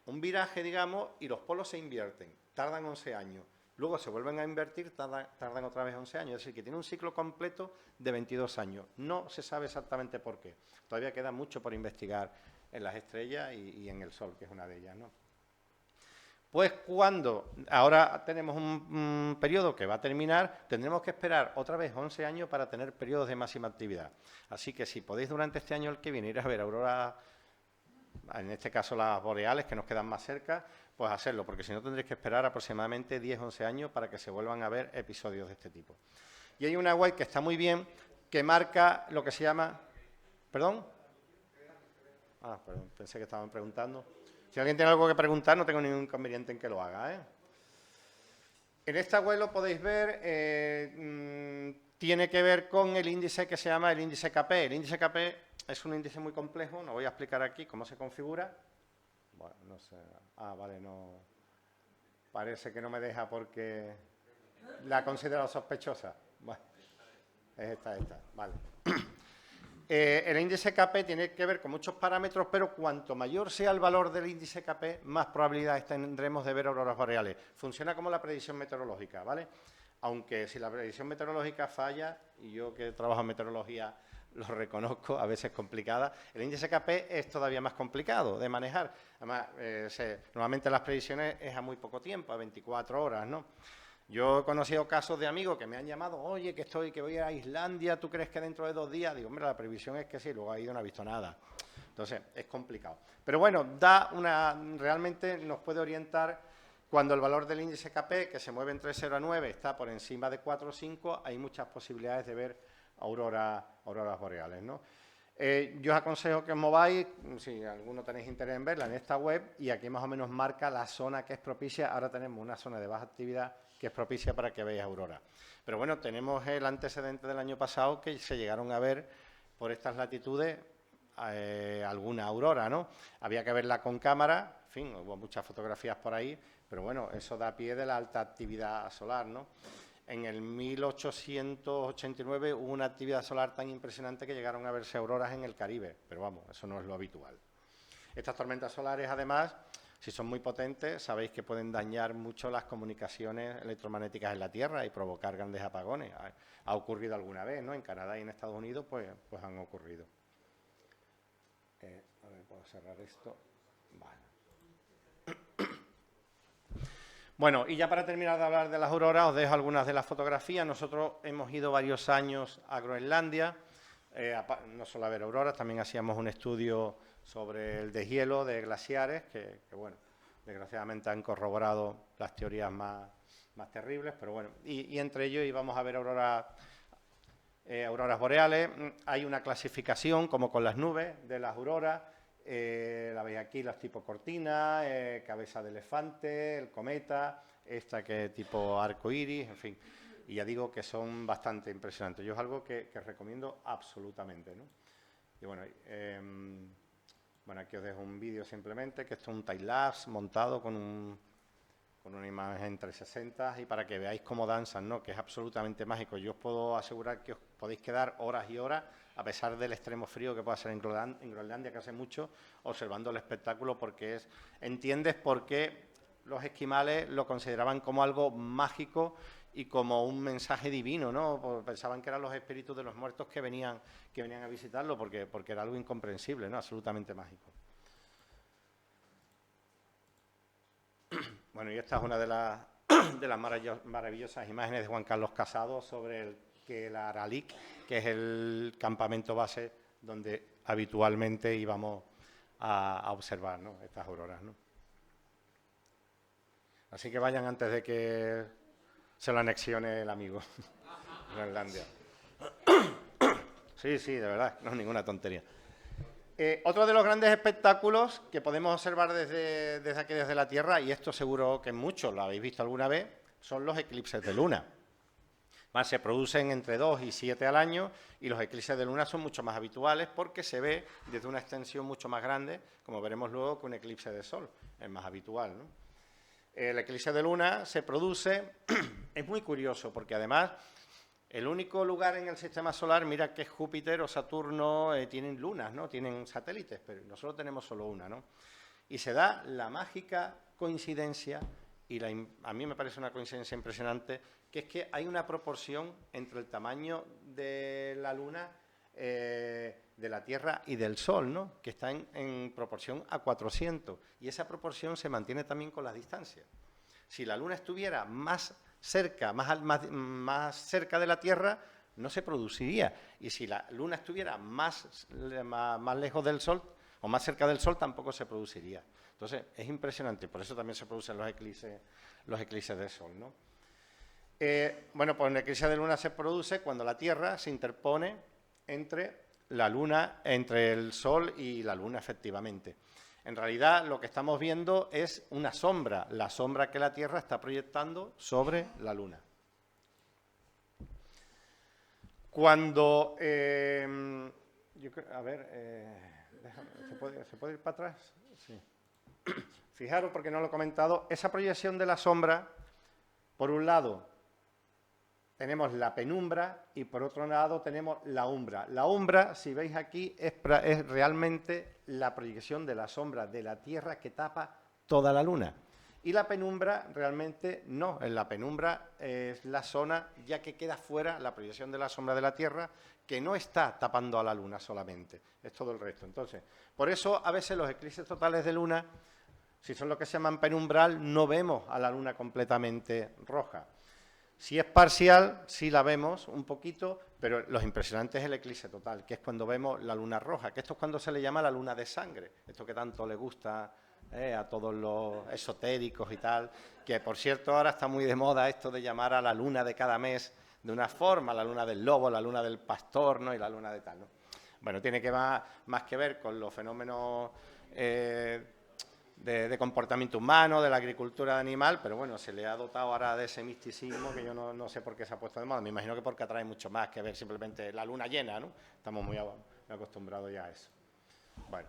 un viraje, digamos, y los polos se invierten. Tardan 11 años. Luego se vuelven a invertir, tardan otra vez 11 años. Es decir, que tiene un ciclo completo de 22 años. No se sabe exactamente por qué. Todavía queda mucho por investigar en las estrellas y en el Sol, que es una de ellas, ¿no? Pues cuando ahora tenemos un periodo que va a terminar, tendremos que esperar otra vez 11 años para tener periodos de máxima actividad. Así que si podéis durante este año el que viene ir a ver auroras, en este caso las boreales, que nos quedan más cerca, pues hacerlo, porque si no tendréis que esperar aproximadamente 10-11 años para que se vuelvan a ver episodios de este tipo. Y hay una web que está muy bien, que marca lo que se llama... ¿Perdón? Ah, perdón, pensé que estaban preguntando. Si alguien tiene algo que preguntar, no tengo ningún inconveniente en que lo haga, ¿eh? En esta web lo podéis ver, tiene que ver con el índice que se llama el índice KP. El índice KP es un índice muy complejo, no voy a explicar aquí cómo se configura. Bueno, no sé. Ah, vale, no. Parece que no me deja porque la ha considerado sospechosa. Bueno, es esta, vale. El índice KP tiene que ver con muchos parámetros, pero cuanto mayor sea el valor del índice KP, más probabilidades tendremos de ver auroras boreales. Funciona como la predicción meteorológica, ¿vale? Aunque si la predicción meteorológica falla, y yo que trabajo en meteorología lo reconozco, a veces complicada, el índice KP es todavía más complicado de manejar. Además, normalmente las predicciones es a muy poco tiempo, a 24 horas, ¿no? Yo he conocido casos de amigos que me han llamado, oye, que voy a Islandia, ¿tú crees que dentro de 2 días? Digo, hombre, la previsión es que sí, luego ha ido, no ha visto nada. Entonces, es complicado. Pero bueno, realmente nos puede orientar cuando el valor del índice KP, que se mueve entre 0 a 9, está por encima de 4 o 5, hay muchas posibilidades de ver auroras boreales, ¿no? Yo os aconsejo que os mováis, si alguno tenéis interés en verla, en esta web, y aquí más o menos marca la zona que es propicia. Ahora tenemos una zona de baja actividad que es propicia para que veáis auroras. Pero bueno, tenemos el antecedente del año pasado que se llegaron a ver por estas latitudes alguna aurora, ¿no? Había que verla con cámara, en fin, hubo muchas fotografías por ahí, pero bueno, eso da pie de la alta actividad solar, ¿no? En el 1889 hubo una actividad solar tan impresionante que llegaron a verse auroras en el Caribe, pero vamos, eso no es lo habitual. Estas tormentas solares, además, si son muy potentes, sabéis que pueden dañar mucho las comunicaciones electromagnéticas en la Tierra y provocar grandes apagones. Ha ocurrido alguna vez, ¿no? En Canadá y en Estados Unidos, pues han ocurrido. A ver, puedo cerrar esto. Vale. Bueno, y ya para terminar de hablar de las auroras, os dejo algunas de las fotografías. Nosotros hemos ido varios años a Groenlandia, no solo a ver auroras, también hacíamos un estudio sobre el deshielo de glaciares, que bueno, desgraciadamente han corroborado las teorías más terribles, pero bueno, y entre ellos íbamos a ver auroras boreales. Hay una clasificación, como con las nubes, de las auroras. La veis aquí, las tipo cortina, cabeza de elefante, el cometa, esta que es tipo arco iris, en fin. Y ya digo que son bastante impresionantes. Yo es algo que recomiendo absolutamente, ¿no? Y bueno, aquí os dejo un vídeo simplemente, que esto es un time-lapse montado con una imagen 360 y para que veáis cómo danzan, ¿no? Que es absolutamente mágico. Yo os puedo asegurar que os podéis quedar horas y horas a pesar del extremo frío que puede hacer en Groenlandia, que hace mucho, observando el espectáculo, porque entiendes por qué los esquimales lo consideraban como algo mágico y como un mensaje divino, ¿no? Pensaban que eran los espíritus de los muertos que venían a visitarlo, porque era algo incomprensible, ¿no? Absolutamente mágico. Bueno, y esta es una de las maravillosas imágenes de Juan Carlos Casado sobre el Aralik, que es el campamento base donde habitualmente íbamos a observar, ¿no?, estas auroras, ¿no? Así que vayan antes de que se lo anexione el amigo Groenlandia. Sí, de verdad, no es ninguna tontería. Otro de los grandes espectáculos que podemos observar desde aquí, desde la Tierra, y esto seguro que muchos lo habéis visto alguna vez, son los eclipses de luna. Se producen entre 2 y 7 al año, y los eclipses de luna son mucho más habituales porque se ve desde una extensión mucho más grande, como veremos luego, que un eclipse de sol. Es más habitual, ¿no? El eclipse de luna se produce, es muy curioso, porque además el único lugar en el sistema solar, mira que es Júpiter o Saturno, tienen lunas, ¿no?, tienen satélites, pero nosotros tenemos solo una, ¿no? Y se da la mágica coincidencia, y a mí me parece una coincidencia impresionante, que es que hay una proporción entre el tamaño de la luna, de la Tierra y del Sol, ¿no?, que está en proporción a 400, y esa proporción se mantiene también con las distancias. Si la luna estuviera más cerca, más cerca de la Tierra, no se produciría, y si la luna estuviera más lejos del Sol, o más cerca del Sol, tampoco se produciría. Entonces, es impresionante, por eso también se producen los eclipses de Sol, ¿no? Bueno, pues el eclipse de luna se produce cuando la Tierra se interpone entre el Sol y la Luna, efectivamente. En realidad, lo que estamos viendo es una sombra, la sombra que la Tierra está proyectando sobre la Luna. Cuando... ¿se puede ir para atrás? Sí. Fijaros, porque no lo he comentado, esa proyección de la sombra, por un lado tenemos la penumbra y por otro lado tenemos la umbra. La umbra, si veis aquí, es realmente la proyección de la sombra de la Tierra que tapa toda la Luna. Y la penumbra realmente no, en la penumbra es la zona ya que queda fuera la proyección de la sombra de la Tierra, que no está tapando a la Luna solamente, es todo el resto. Entonces, por eso a veces los eclipses totales de Luna, si son lo que se llaman penumbral, no vemos a la Luna completamente roja. Si es parcial, sí la vemos un poquito, pero lo impresionante es el eclipse total, que es cuando vemos la luna roja, que esto es cuando se le llama la luna de sangre, esto que tanto le gusta a todos los esotéricos y tal, que por cierto ahora está muy de moda esto de llamar a la luna de cada mes de una forma, la luna del lobo, la luna del pastor, ¿no?, y la luna de tal, ¿no? Bueno, tiene que más que ver con los fenómenos de comportamiento humano, de la agricultura animal, pero bueno, se le ha dotado ahora de ese misticismo que yo no sé por qué se ha puesto de moda. Me imagino que porque atrae mucho más que ver simplemente la luna llena, ¿no? Estamos muy acostumbrados ya a eso. Bueno,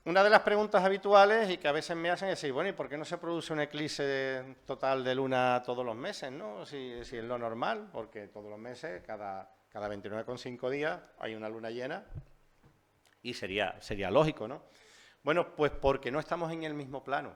una de las preguntas habituales y que a veces me hacen es decir, bueno, ¿y por qué no se produce un eclipse total de luna todos los meses, no? Si es lo normal, porque todos los meses, cada 29,5 días, hay una luna llena y sería lógico, ¿no? Bueno, pues porque no estamos en el mismo plano.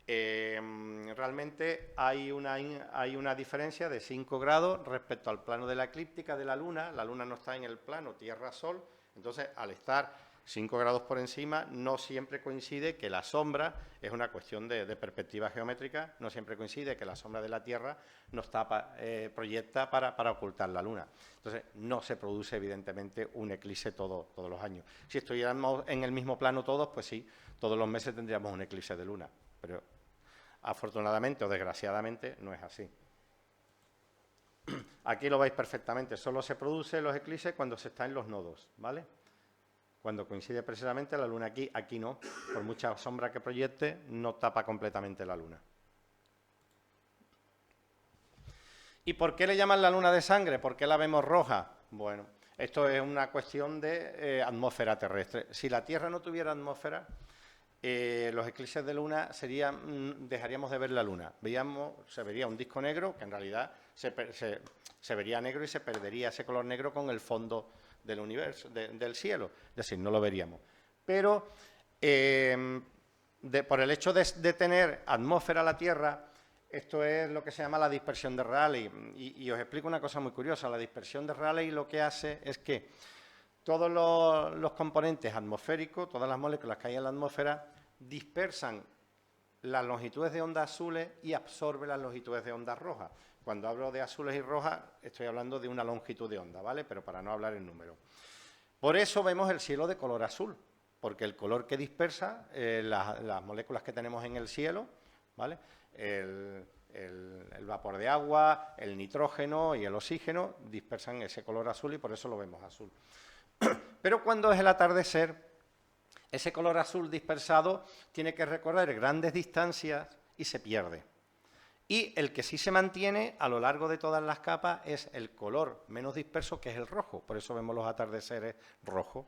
Realmente hay una diferencia de 5 grados respecto al plano de la eclíptica de la Luna. La Luna no está en el plano Tierra-Sol, entonces al estar 5 grados por encima no siempre coincide que la sombra, es una cuestión de perspectiva geométrica, no siempre coincide que la sombra de la Tierra nos tapa, proyecta para ocultar la Luna. Entonces no se produce evidentemente un eclipse todos los años. Si estuviéramos en el mismo plano todos, pues sí, todos los meses tendríamos un eclipse de Luna, pero afortunadamente o desgraciadamente no es así. Aquí lo veis perfectamente, solo se producen los eclipses cuando se está en los nodos, ¿vale? Cuando coincide precisamente la Luna aquí no, por mucha sombra que proyecte, no tapa completamente la Luna. ¿Y por qué le llaman la Luna de sangre? ¿Por qué la vemos roja? Bueno, esto es una cuestión de atmósfera terrestre. Si la Tierra no tuviera atmósfera, los eclipses de Luna dejaríamos de ver la Luna. Se vería un disco negro, que en realidad se vería negro y se perdería ese color negro con el fondo del universo, del cielo. Es decir, no lo veríamos. Pero por el hecho de tener atmósfera la Tierra, esto es lo que se llama la dispersión de Rayleigh. Y os explico una cosa muy curiosa. La dispersión de Rayleigh lo que hace es que todos los componentes atmosféricos, todas las moléculas que hay en la atmósfera, dispersan las longitudes de onda azules y absorben las longitudes de onda rojas. Cuando hablo de azules y rojas, estoy hablando de una longitud de onda, ¿vale? Pero para no hablar en números. Por eso vemos el cielo de color azul, porque el color que dispersa las moléculas que tenemos en el cielo, ¿vale? El vapor de agua, el nitrógeno y el oxígeno dispersan ese color azul y por eso lo vemos azul. Pero cuando es el atardecer, ese color azul dispersado tiene que recorrer grandes distancias y se pierde. Y el que sí se mantiene a lo largo de todas las capas es el color menos disperso, que es el rojo. Por eso vemos los atardeceres rojos.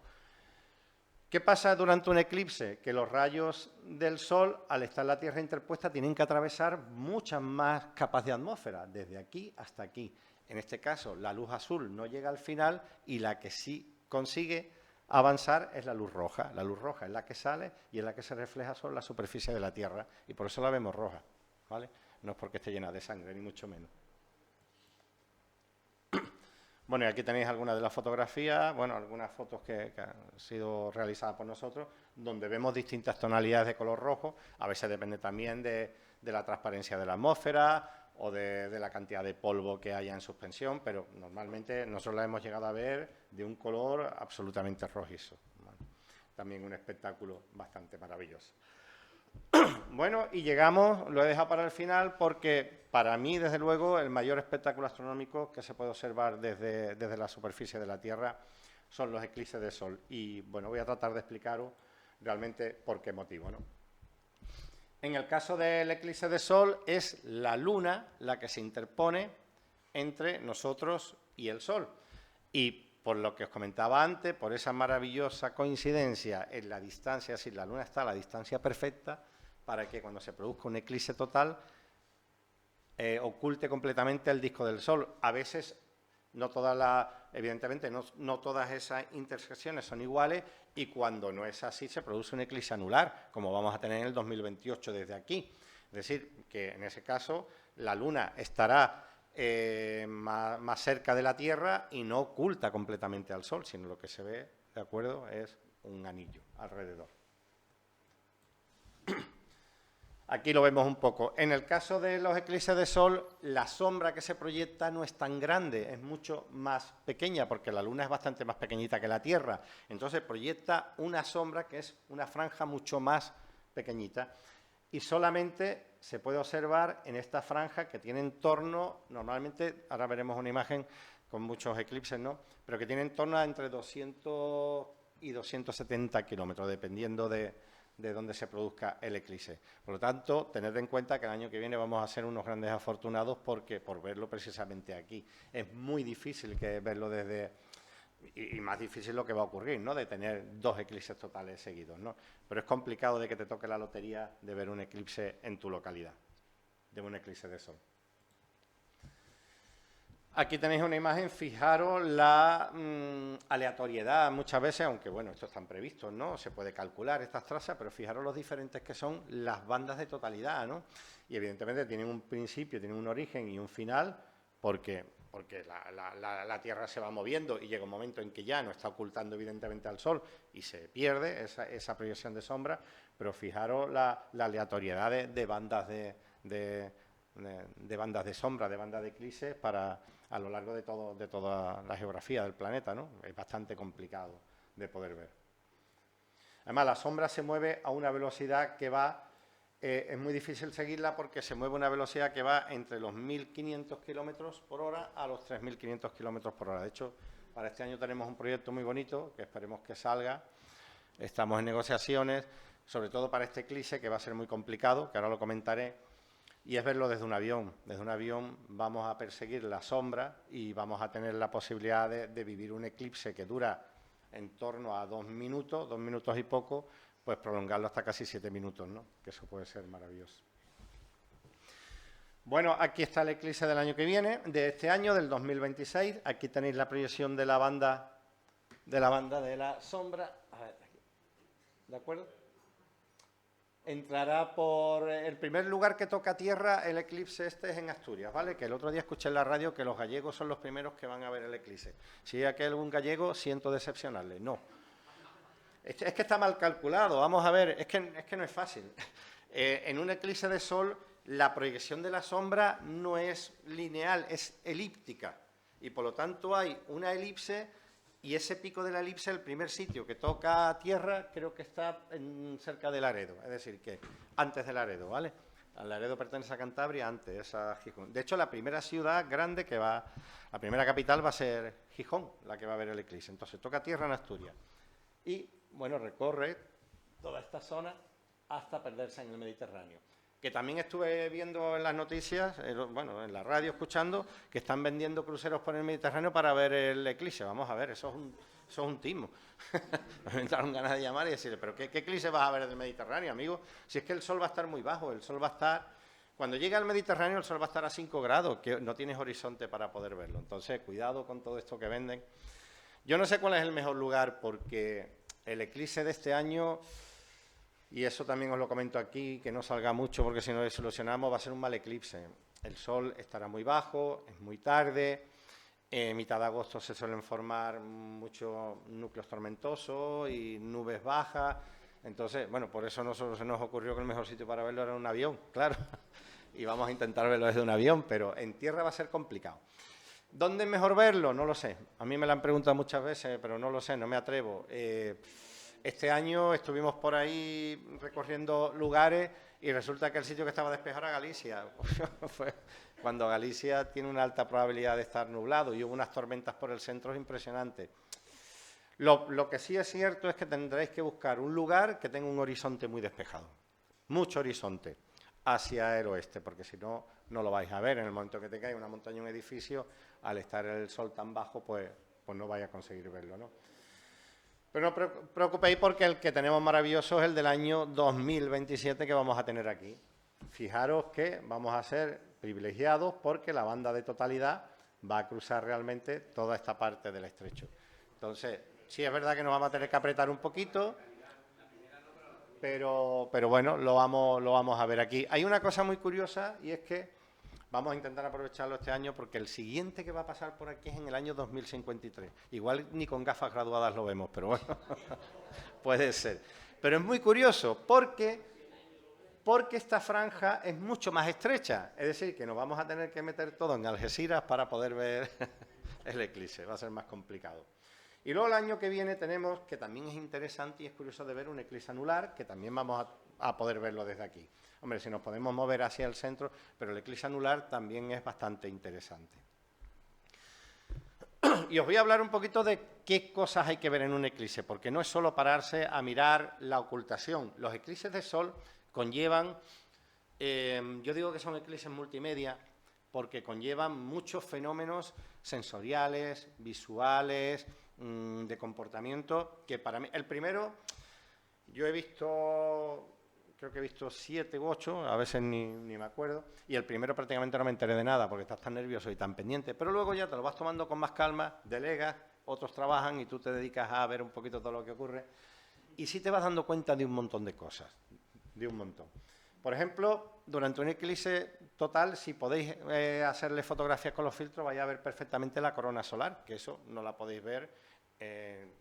¿Qué pasa durante un eclipse? Que los rayos del Sol, al estar la Tierra interpuesta, tienen que atravesar muchas más capas de atmósfera, desde aquí hasta aquí. En este caso, la luz azul no llega al final y la que sí consigue avanzar es la luz roja. La luz roja es la que sale y es la que se refleja sobre la superficie de la Tierra y por eso la vemos roja, ¿vale? No es porque esté llena de sangre, ni mucho menos. Bueno, y aquí tenéis algunas de las fotografías, bueno, algunas fotos que han sido realizadas por nosotros, donde vemos distintas tonalidades de color rojo. A veces depende también de la transparencia de la atmósfera o de la cantidad de polvo que haya en suspensión, pero normalmente nosotros la hemos llegado a ver de un color absolutamente rojizo. ¿Vale? También un espectáculo bastante maravilloso. Bueno, y llegamos, lo he dejado para el final porque para mí, desde luego, el mayor espectáculo astronómico que se puede observar desde la superficie de la Tierra son los eclipses de Sol. Y bueno, voy a tratar de explicaros realmente por qué motivo, ¿no? En el caso del eclipse de Sol es la Luna la que se interpone entre nosotros y el Sol. Y por lo que os comentaba antes, por esa maravillosa coincidencia en la distancia, si la Luna está a la distancia perfecta, para que cuando se produzca un eclipse total oculte completamente el disco del Sol. A veces, evidentemente, no todas esas intersecciones son iguales y cuando no es así se produce un eclipse anular, como vamos a tener en el 2028 desde aquí. Es decir, que en ese caso la Luna estará más cerca de la Tierra y no oculta completamente al Sol, sino lo que se ve, ¿de acuerdo?, es un anillo alrededor. Aquí lo vemos un poco. En el caso de los eclipses de Sol, la sombra que se proyecta no es tan grande, es mucho más pequeña, porque la Luna es bastante más pequeñita que la Tierra. Entonces proyecta una sombra que es una franja mucho más pequeñita. Y solamente se puede observar en esta franja que tiene en torno, normalmente, ahora veremos una imagen con muchos eclipses, ¿no?, pero que tiene en torno a entre 200 y 270 kilómetros, dependiendo de donde se produzca el eclipse. Por lo tanto, tened en cuenta que el año que viene vamos a ser unos grandes afortunados por verlo precisamente aquí. Es muy difícil verlo y más difícil lo que va a ocurrir, ¿no?, de tener dos eclipses totales seguidos, ¿no? Pero es complicado de que te toque la lotería de ver un eclipse en tu localidad, de un eclipse de Sol. Aquí tenéis una imagen, fijaros la aleatoriedad muchas veces, aunque bueno, esto están previstos, ¿no? Se puede calcular estas trazas, pero fijaros los diferentes que son las bandas de totalidad, ¿no? Y evidentemente tienen un principio, tienen un origen y un final, porque la Tierra se va moviendo y llega un momento en que ya no está ocultando evidentemente al Sol y se pierde esa proyección de sombra, pero fijaros la aleatoriedad de bandas de bandas de sombra, de bandas de eclipses a lo largo de toda la geografía del planeta, ¿no? Es bastante complicado de poder ver. Además, la sombra se mueve a una velocidad que va, es muy difícil seguirla porque se mueve a una velocidad que va entre los 1.500 kilómetros por hora a los 3.500 kilómetros por hora. De hecho, para este año tenemos un proyecto muy bonito que esperemos que salga. Estamos en negociaciones, sobre todo para este eclipse, que va a ser muy complicado, que ahora lo comentaré. Y es verlo desde un avión. Desde un avión vamos a perseguir la sombra y vamos a tener la posibilidad de vivir un eclipse que dura en torno a 2 minutos y poco, pues prolongarlo hasta casi 7 minutos, ¿no? Que eso puede ser maravilloso. Bueno, aquí está el eclipse del año que viene, de este año, del 2026. Aquí tenéis la proyección de la banda de la sombra. A ver, aquí. ¿De acuerdo? Entrará por el primer lugar que toca tierra el eclipse este es en Asturias, ¿vale? Que el otro día escuché en la radio que los gallegos son los primeros que van a ver el eclipse. Si hay aquí algún gallego, siento decepcionarle. No. Es que está mal calculado. Vamos a ver, es que no es fácil. En un eclipse de sol, la proyección de la sombra no es lineal, es elíptica. Y por lo tanto hay una elipse y ese pico de la elipse, el primer sitio que toca tierra, creo que está cerca de Laredo. Es decir, que antes de Laredo, ¿vale? Laredo pertenece a Cantabria, antes es a Gijón. De hecho, la primera ciudad grande la primera capital va a ser Gijón, la que va a ver el eclipse. Entonces, toca tierra en Asturias. Y, bueno, recorre toda esta zona hasta perderse en el Mediterráneo. Que también estuve viendo en las noticias, bueno, en la radio escuchando, que están vendiendo cruceros por el Mediterráneo para ver el eclipse. Vamos a ver, eso es un timo. Me entraron ganas de llamar y decirle, ¿pero qué eclipse vas a ver del Mediterráneo, amigo? Si es que el sol va a estar muy bajo, el sol va a estar... Cuando llegue al Mediterráneo el sol va a estar a 5 grados, que no tienes horizonte para poder verlo. Entonces, cuidado con todo esto que venden. Yo no sé cuál es el mejor lugar, porque el eclipse de este año... Y eso también os lo comento aquí, que no salga mucho porque si no desilusionamos va a ser un mal eclipse. El sol estará muy bajo, es muy tarde, en mitad de agosto se suelen formar muchos núcleos tormentosos y nubes bajas. Entonces, bueno, por eso nosotros se nos ocurrió que el mejor sitio para verlo era un avión, claro. Y vamos a intentar verlo desde un avión, pero en tierra va a ser complicado. ¿Dónde es mejor verlo? No lo sé. A mí me lo han preguntado muchas veces, pero no lo sé, no me atrevo. Este año estuvimos por ahí recorriendo lugares y resulta que el sitio que estaba despejado era Galicia. Fue cuando Galicia tiene una alta probabilidad de estar nublado y hubo unas tormentas por el centro impresionantes. Lo que sí es cierto es que tendréis que buscar un lugar que tenga un horizonte muy despejado, mucho horizonte hacia el oeste, porque si no, no lo vais a ver. En el momento que tengáis una montaña o un edificio, al estar el sol tan bajo, pues no vais a conseguir verlo, ¿no? Pero no os preocupéis porque el que tenemos maravilloso es el del año 2027 que vamos a tener aquí. Fijaros que vamos a ser privilegiados porque la banda de totalidad va a cruzar realmente toda esta parte del estrecho. Entonces, sí es verdad que nos vamos a tener que apretar un poquito, pero bueno, lo vamos a ver aquí. Hay una cosa muy curiosa y es que vamos a intentar aprovecharlo este año porque el siguiente que va a pasar por aquí es en el año 2053. Igual ni con gafas graduadas lo vemos, pero bueno, puede ser. Pero es muy curioso porque esta franja es mucho más estrecha. Es decir, que nos vamos a tener que meter todo en Algeciras para poder ver el eclipse. Va a ser más complicado. Y luego el año que viene tenemos, que también es interesante y es curioso de ver, un eclipse anular, que también vamos a poder verlo desde aquí. Hombre, si nos podemos mover hacia el centro, pero el eclipse anular también es bastante interesante. Y os voy a hablar un poquito de qué cosas hay que ver en un eclipse, porque no es solo pararse a mirar la ocultación. Los eclipses de sol conllevan, yo digo que son eclipses multimedia, porque conllevan muchos fenómenos sensoriales, visuales, de comportamiento, que para mí, el primero, yo he visto... Creo que he visto 7 u 8, a veces ni me acuerdo, y el primero prácticamente no me enteré de nada porque estás tan nervioso y tan pendiente, pero luego ya te lo vas tomando con más calma, delegas, otros trabajan y tú te dedicas a ver un poquito todo lo que ocurre, y sí te vas dando cuenta de un montón de cosas, de un montón. Por ejemplo, durante un eclipse total, si podéis hacerle fotografías con los filtros, vais a ver perfectamente la corona solar, que eso no la podéis ver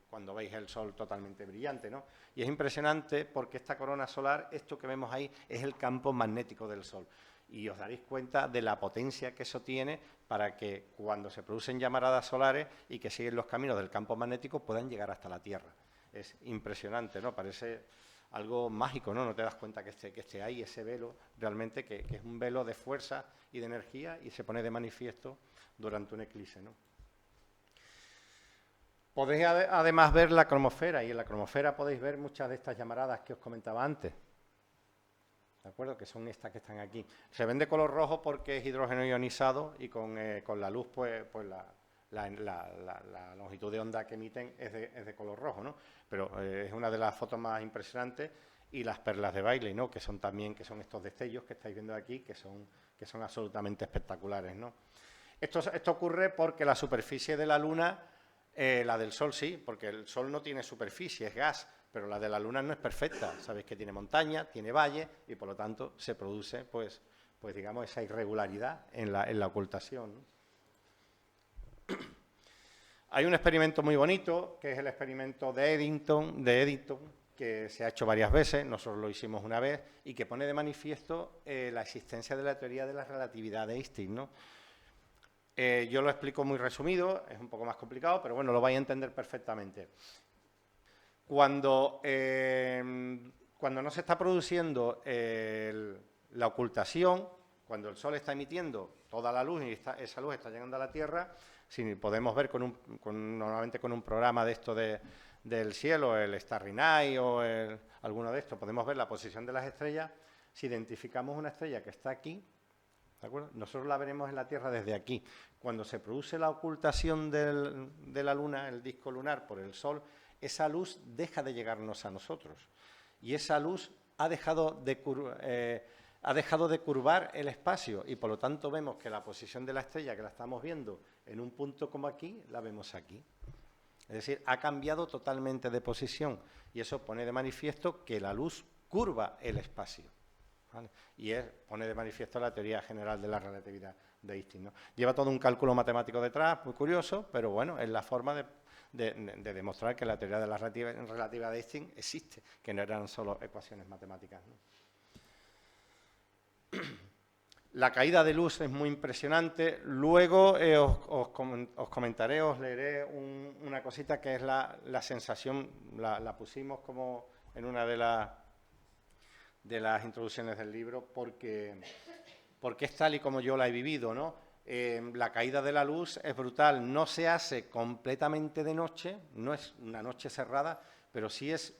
cuando veis el sol totalmente brillante, ¿no? Y es impresionante porque esta corona solar, esto que vemos ahí, es el campo magnético del sol. Y os daréis cuenta de la potencia que eso tiene para que cuando se producen llamaradas solares y que siguen los caminos del campo magnético puedan llegar hasta la Tierra. Es impresionante, ¿no? Parece algo mágico, ¿no? No te das cuenta que esté ahí ese velo, realmente que es un velo de fuerza y de energía y se pone de manifiesto durante un eclipse, ¿no? Podéis además ver la cromosfera y en la cromosfera podéis ver muchas de estas llamaradas que os comentaba antes. ¿De acuerdo? Que son estas que están aquí. Se ven de color rojo porque es hidrógeno ionizado y con la luz pues la longitud de onda que emiten es de color rojo, ¿no? Pero es una de las fotos más impresionantes y las perlas de baile, ¿no? Que son estos destellos que estáis viendo aquí, que son absolutamente espectaculares, ¿no? Esto ocurre porque la superficie de la Luna, la del Sol sí, porque el Sol no tiene superficie, es gas, pero la de la Luna no es perfecta. Sabéis que tiene montaña, tiene valle y por lo tanto se produce, pues digamos, esa irregularidad en la ocultación, ¿no? Hay un experimento muy bonito, que es el experimento de Eddington, que se ha hecho varias veces, nosotros lo hicimos una vez, y que pone de manifiesto la existencia de la teoría de la relatividad de Einstein, ¿no? Yo lo explico muy resumido, es un poco más complicado, pero bueno, lo vais a entender perfectamente. Cuando no se está produciendo la ocultación, cuando el Sol está emitiendo toda la luz y esa luz está llegando a la Tierra, si podemos ver normalmente con un programa de esto del cielo, el Starry Night o alguno de estos, podemos ver la posición de las estrellas. Si identificamos una estrella que está aquí, ¿de acuerdo? Nosotros la veremos en la Tierra desde aquí. Cuando se produce la ocultación de la Luna, el disco lunar, por el Sol, esa luz deja de llegarnos a nosotros. Y esa luz ha dejado de curvar el espacio y, por lo tanto, vemos que la posición de la estrella, que la estamos viendo en un punto como aquí, la vemos aquí. Es decir, ha cambiado totalmente de posición y eso pone de manifiesto que la luz curva el espacio, ¿vale? Y pone de manifiesto la teoría general de la relatividad de Einstein, ¿no? Lleva todo un cálculo matemático detrás, muy curioso, pero bueno, es la forma de demostrar que la teoría de la relatividad de Einstein existe, que no eran solo ecuaciones matemáticas, ¿no? La caída de luz es muy impresionante. Luego os comentaré, os leeré una cosita que es la sensación, la pusimos como en una de las introducciones del libro, porque es tal y como yo la he vivido, ¿no? La caída de la luz es brutal, no se hace completamente de noche, no es una noche cerrada, pero sí es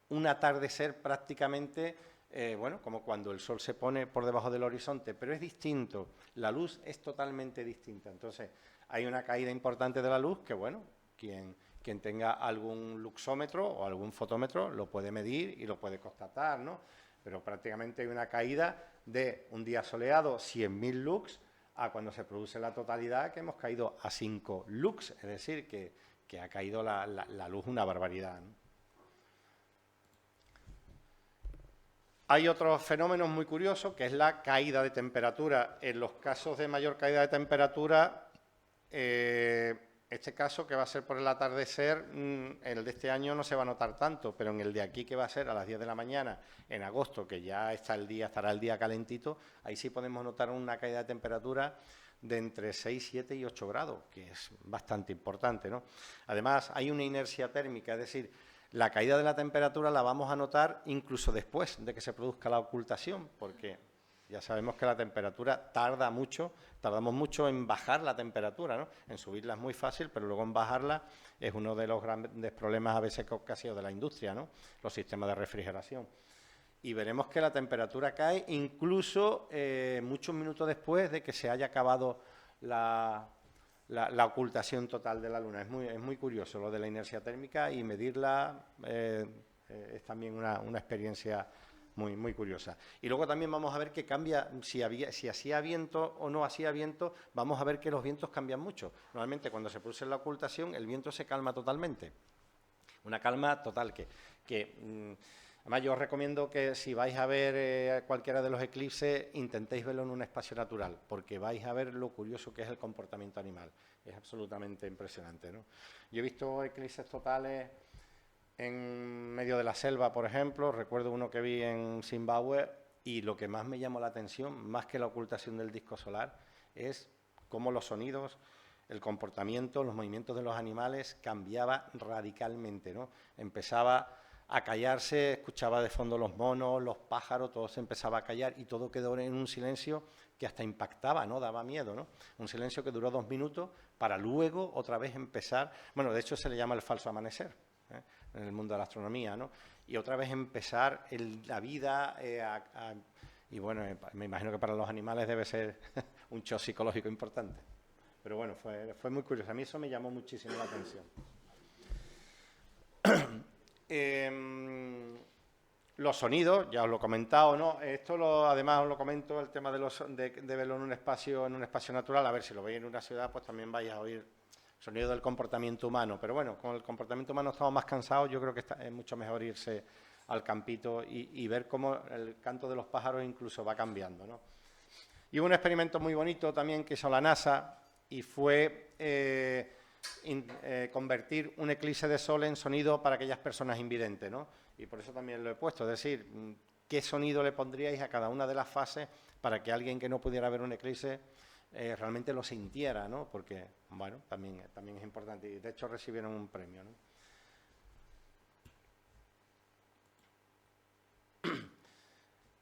un atardecer prácticamente, bueno, como cuando el Sol se pone por debajo del horizonte, pero es distinto, la luz es totalmente distinta. Entonces, hay una caída importante de la luz que, bueno, quien tenga algún luxómetro o algún fotómetro lo puede medir y lo puede constatar, ¿no? Pero prácticamente hay una caída de un día soleado, 100.000 lux, a cuando se produce la totalidad, que hemos caído a 5 lux, es decir, que ha caído la luz una barbaridad, ¿no? Hay otros fenómenos muy curiosos, que es la caída de temperatura. En los casos de mayor caída de temperatura, este caso que va a ser por el atardecer, el de este año no se va a notar tanto, pero en el de aquí, que va a ser a las 10 de la mañana, en agosto, que ya estará el día calentito, ahí sí podemos notar una caída de temperatura de entre 6, 7 y 8 grados, que es bastante importante, ¿no? Además, hay una inercia térmica, es decir, la caída de la temperatura la vamos a notar incluso después de que se produzca la ocultación, porque ya sabemos que la temperatura tardamos mucho en bajar la temperatura, ¿no? En subirla es muy fácil, pero luego en bajarla es uno de los grandes problemas a veces que ha sido de la industria, ¿no? Los sistemas de refrigeración. Y veremos que la temperatura cae incluso muchos minutos después de que se haya acabado la ocultación total de la Luna. Es muy curioso lo de la inercia térmica, y medirla es también una experiencia muy curiosa. Y luego también vamos a ver que cambia, si hacía viento o no hacía viento, vamos a ver que los vientos cambian mucho. Normalmente cuando se produce la ocultación el viento se calma totalmente. Una calma total además, yo os recomiendo que si vais a ver cualquiera de los eclipses, intentéis verlo en un espacio natural, porque vais a ver lo curioso que es el comportamiento animal. Es absolutamente impresionante, ¿no? Yo he visto eclipses totales en medio de la selva, por ejemplo. Recuerdo uno que vi en Zimbabue, y lo que más me llamó la atención, más que la ocultación del disco solar, es cómo los sonidos, el comportamiento, los movimientos de los animales cambiaba radicalmente, ¿no? Empezaba a callarse, escuchaba de fondo los monos, los pájaros, todo se empezaba a callar y todo quedó en un silencio que hasta impactaba, ¿no? Daba miedo, ¿no? Un silencio que duró 2 minutos para luego otra vez empezar. Bueno, de hecho se le llama el falso amanecer, en el mundo de la astronomía, ¿no? Y otra vez empezar la vida y bueno, me imagino que para los animales debe ser un shock psicológico importante. Pero bueno, fue muy curioso. A mí eso me llamó muchísimo la atención. Los sonidos, ya os lo he comentado, ¿no? Además os lo comento, el tema de verlo en un espacio natural. A ver, si lo veis en una ciudad, pues también vais a oír sonido del comportamiento humano. Pero bueno, con el comportamiento humano estamos más cansados. Yo creo que es mucho mejor irse al campito y ver cómo el canto de los pájaros incluso va cambiando, ¿no? Y hubo un experimento muy bonito también que hizo la NASA y fue convertir un eclipse de sol en sonido para aquellas personas invidentes, ¿no? Y por eso también lo he puesto, es decir, ¿qué sonido le pondríais a cada una de las fases para que alguien que no pudiera ver un eclipse realmente lo sintiera, ¿no? Porque, bueno, también es importante y de hecho recibieron un premio, ¿no?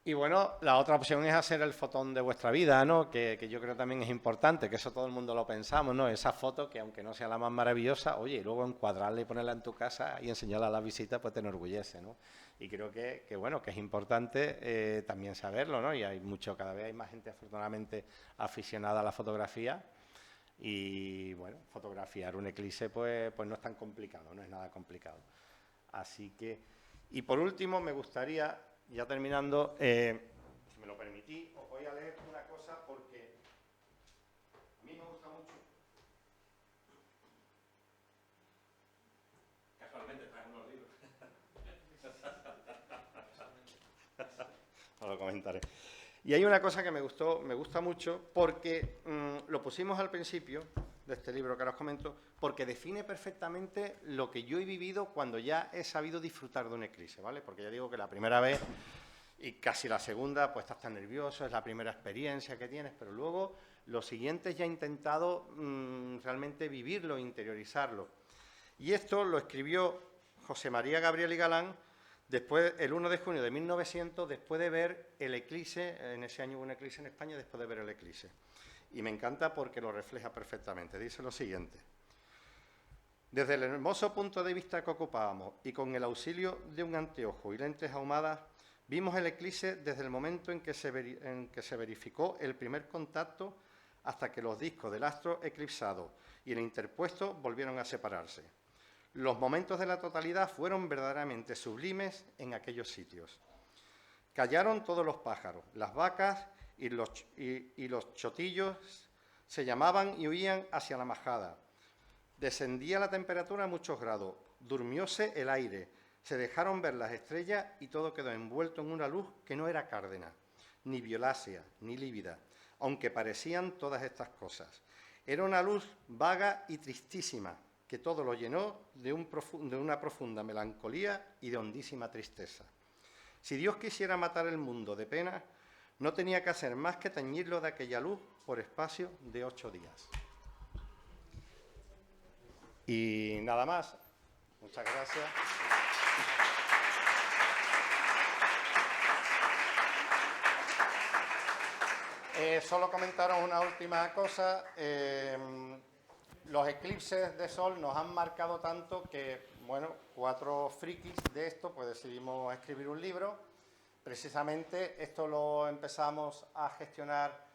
Y bueno, la otra opción es hacer el fotón de vuestra vida, ¿no? Que yo creo también es importante, que eso todo el mundo lo pensamos, ¿no? Esa foto que aunque no sea la más maravillosa, oye, luego encuadrarla y ponerla en tu casa y enseñarla a la visita, pues te enorgullece, ¿no? Y creo que bueno, que es importante también saberlo, ¿no? Y cada vez hay más gente afortunadamente aficionada a la fotografía y bueno, fotografiar un eclipse pues no es tan complicado, no es nada complicado. Así que, y por último me gustaría, ya terminando, si me lo permitís, os voy a leer una cosa porque a mí me gusta mucho. Casualmente trae unos libros. No lo comentaré. Y hay una cosa que me gusta mucho porque lo pusimos al principio de este libro que ahora os comento, porque define perfectamente lo que yo he vivido cuando ya he sabido disfrutar de un eclipse, ¿vale? Porque ya digo que la primera vez y casi la segunda, pues estás tan nervioso, es la primera experiencia que tienes, pero luego los siguientes ya he intentado realmente vivirlo, interiorizarlo. Y esto lo escribió José María Gabriel y Galán después, el 1 de junio de 1900, después de ver el eclipse, en ese año hubo un eclipse en España, después de ver el eclipse. Y me encanta porque lo refleja perfectamente. Dice lo siguiente: desde el hermoso punto de vista que ocupábamos y con el auxilio de un anteojo y lentes ahumadas, vimos el eclipse desde el momento en que se verificó el primer contacto hasta que los discos del astro eclipsado y el interpuesto volvieron a separarse. Los momentos de la totalidad fueron verdaderamente sublimes en aquellos sitios. Callaron todos los pájaros, las vacas y los chotillos se llamaban y huían hacia la majada. Descendía la temperatura a muchos grados, durmióse el aire, se dejaron ver las estrellas y todo quedó envuelto en una luz que no era cárdena, ni violácea, ni lívida, aunque parecían todas estas cosas. Era una luz vaga y tristísima, que todo lo llenó de una profunda melancolía y de hondísima tristeza. Si Dios quisiera matar el mundo de pena, no tenía que hacer más que teñirlo de aquella luz por espacio de 8 días. Y nada más. Muchas gracias. Solo comentaros una última cosa. Los eclipses de sol nos han marcado tanto que, bueno, 4 frikis de esto, pues decidimos escribir un libro. Precisamente esto lo empezamos a gestionar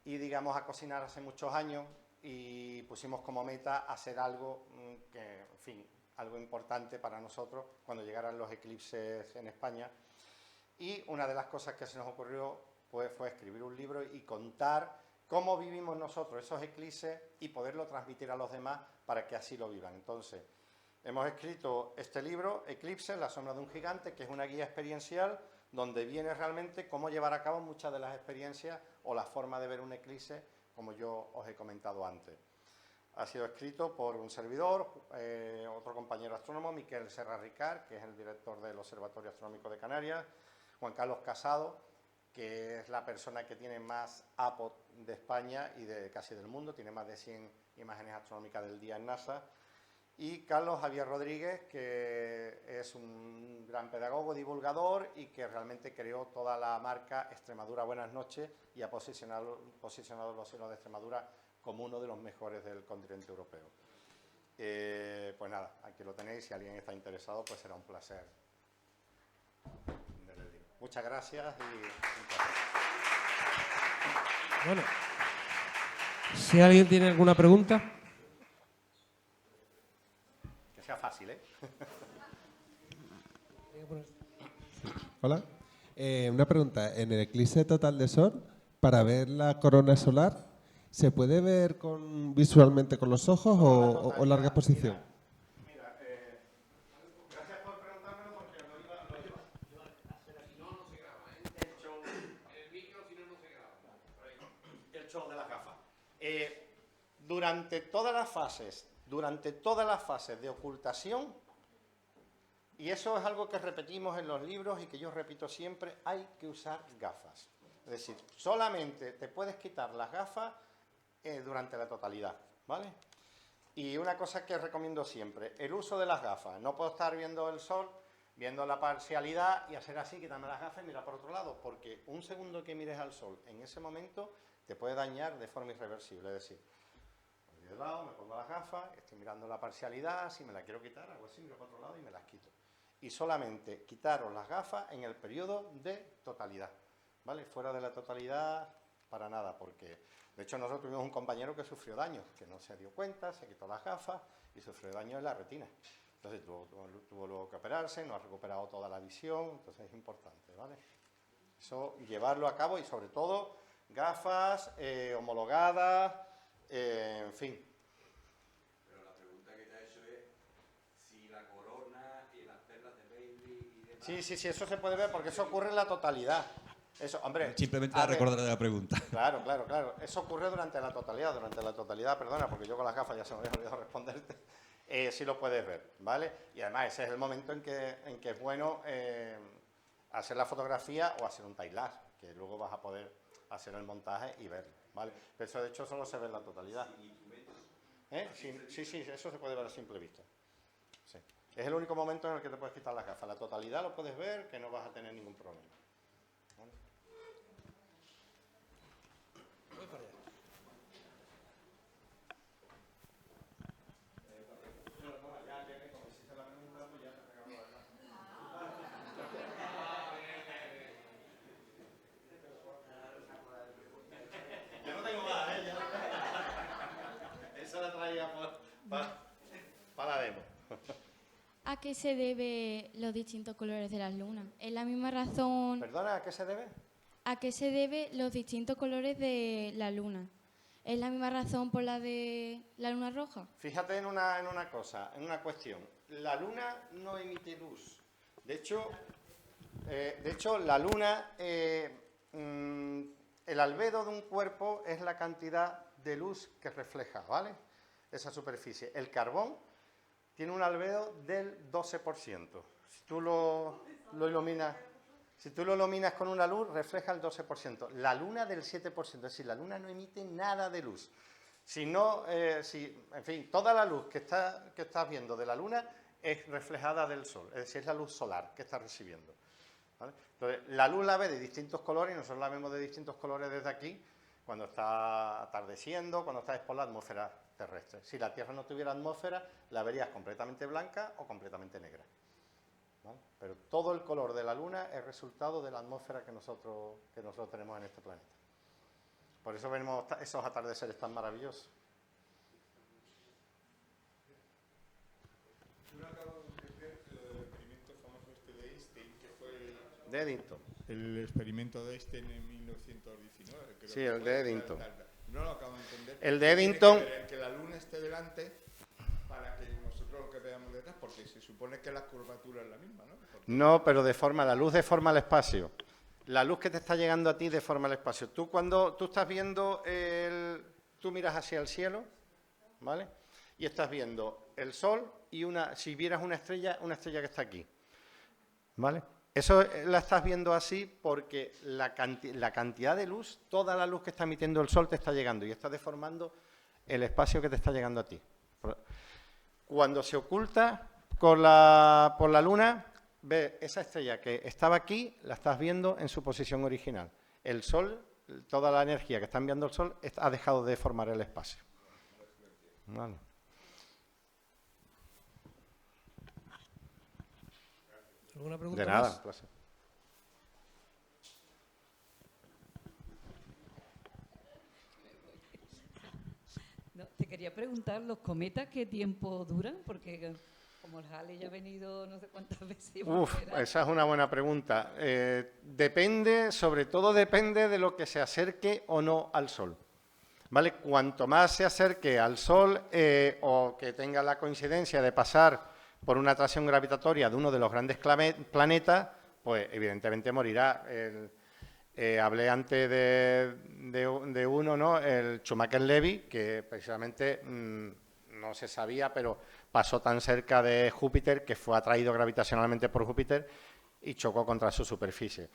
y, digamos, a cocinar hace muchos años y pusimos como meta hacer algo que, en fin, algo importante para nosotros cuando llegaran los eclipses en España. Y una de las cosas que se nos ocurrió pues, fue escribir un libro y contar cómo vivimos nosotros esos eclipses y poderlo transmitir a los demás para que así lo vivan. Entonces, hemos escrito este libro, Eclipses, la sombra de un gigante, que es una guía experiencial donde viene realmente cómo llevar a cabo muchas de las experiencias o la forma de ver un eclipse, como yo os he comentado antes. Ha sido escrito por un servidor, otro compañero astrónomo, Miquel Serra Ricard, que es el director del Observatorio Astronómico de Canarias, Juan Carlos Casado, que es la persona que tiene más APOD de España y de casi del mundo, tiene más de 100 imágenes astronómicas del día en NASA, y Carlos Javier Rodríguez, que es un gran pedagogo, divulgador y que realmente creó toda la marca Extremadura Buenas Noches y ha posicionado los cielos de Extremadura como uno de los mejores del continente europeo. Pues nada, aquí lo tenéis, si alguien está interesado, pues será un placer. Muchas gracias y un placer. Bueno, si alguien tiene alguna pregunta. Que sea fácil, ¿eh? Hola. Una pregunta. En el eclipse total de sol, para ver la corona solar, ¿se puede ver visualmente con los ojos o larga exposición? Mira, gracias por preguntármelo porque lo iba a hacer aquí. No, no se graba, ¿eh? El show, el micro, si no, no se graba. El show de las gafas. Durante todas las fases de ocultación, y eso es algo que repetimos en los libros y que yo repito siempre, hay que usar gafas. Es decir, solamente te puedes quitar las gafas durante la totalidad, ¿vale? Y una cosa que recomiendo siempre, el uso de las gafas. No puedo estar viendo el sol, viendo la parcialidad y hacer así, quitarme las gafas y mirar por otro lado, porque un segundo que mires al sol en ese momento te puede dañar de forma irreversible. Es decir, de lado, me pongo las gafas, estoy mirando la parcialidad, si me la quiero quitar, hago así, miro por otro lado y me las quito. Y solamente quitaros las gafas en el periodo de totalidad, ¿vale? Fuera de la totalidad, para nada, porque de hecho nosotros tuvimos un compañero que sufrió daño, que no se dio cuenta, se quitó las gafas y sufrió daño en la retina. Entonces tuvo luego que operarse, no ha recuperado toda la visión, entonces es importante, ¿vale? Eso, llevarlo a cabo y sobre todo gafas homologadas, en fin. Pero la pregunta que te ha hecho es si la corona y las perlas de Bailey y demás... Sí, eso se puede ver porque eso ocurre en la totalidad. Eso, hombre. Simplemente la recordaré de la pregunta. Claro. Eso ocurre durante la totalidad, perdona, porque yo con las gafas ya se me había olvidado responderte. Sí lo puedes ver, ¿vale? Y además ese es el momento en que es bueno hacer la fotografía o hacer un time-lapse, que luego vas a poder hacer el montaje y verlo, ¿vale? Pero eso de hecho solo se ve en la totalidad. Sí, eso se puede ver a simple vista. Sí. Es el único momento en el que te puedes quitar las gafas. La totalidad lo puedes ver, que no vas a tener ningún problema. ¿Vale? Voy para allá. Yo no tengo más, ¿eh? Esa la traía para la demo. ¿A qué se debe los distintos colores de las lunas? ¿Es la misma razón? ¿Perdona? ¿A qué se debe? ¿A qué se debe los distintos colores de la luna? ¿Es la misma razón por la de la luna roja? Fíjate en una cosa, en una cuestión. La luna no emite luz. De hecho la luna, el albedo de un cuerpo es la cantidad de luz que refleja, ¿vale? Esa superficie. El carbón tiene un albedo del 12%. Si tú lo iluminas con una luz, refleja el 12%. La luna del 7%, es decir, la luna no emite nada de luz. En fin, toda la luz que estás viendo de la luna es reflejada del sol, es decir, es la luz solar que está recibiendo, ¿vale? Entonces, la luz la ve de distintos colores y nosotros la vemos de distintos colores desde aquí, cuando está atardeciendo, cuando está por la atmósfera terrestre. Si la Tierra no tuviera atmósfera, la verías completamente blanca o completamente negra, ¿vale? Pero todo el color de la luna es resultado de la atmósfera que nosotros tenemos en este planeta. Por eso vemos esos atardeceres tan maravillosos. Yo no acabo de entender el experimento famoso este de Einstein, que fue De Eddington. el experimento de Einstein en 1919. Creo Sí, que el fue, de Eddington. No lo acabo de entender. El de Eddington. Tiene que ver en que la luna esté delante para que nosotros lo que veamos detrás, porque se supone que la curvatura es la misma, ¿no? No, pero la luz deforma el espacio. La luz que te está llegando a ti deforma el espacio. Tú cuando tú estás viendo tú miras hacia el cielo, ¿vale? Y estás viendo el sol y si vieras una estrella que está aquí, ¿vale? Eso la estás viendo así porque la cantidad de luz, toda la luz que está emitiendo el sol te está llegando y está deformando el espacio que te está llegando a ti. Cuando se oculta por la luna, ve esa estrella que estaba aquí, la estás viendo en su posición original. El sol, toda la energía que está enviando el sol, ha dejado de deformar el espacio. Vale. ¿Alguna pregunta De nada, más? un placer. No, te quería preguntar, ¿los cometas qué tiempo duran? Porque Como el Halley ya ha venido no sé cuántas veces. y Uf, volverá. esa es una buena pregunta. Depende, sobre todo depende de lo que se acerque o no al Sol. ¿Vale? Cuanto más se acerque al Sol o que tenga la coincidencia de pasar por una atracción gravitatoria de uno de los grandes planetas, pues evidentemente morirá. Hablé antes de uno, ¿no? El Schumacher-Levy, que precisamente no se sabía, pero pasó tan cerca de Júpiter que fue atraído gravitacionalmente por Júpiter y chocó contra su superficie.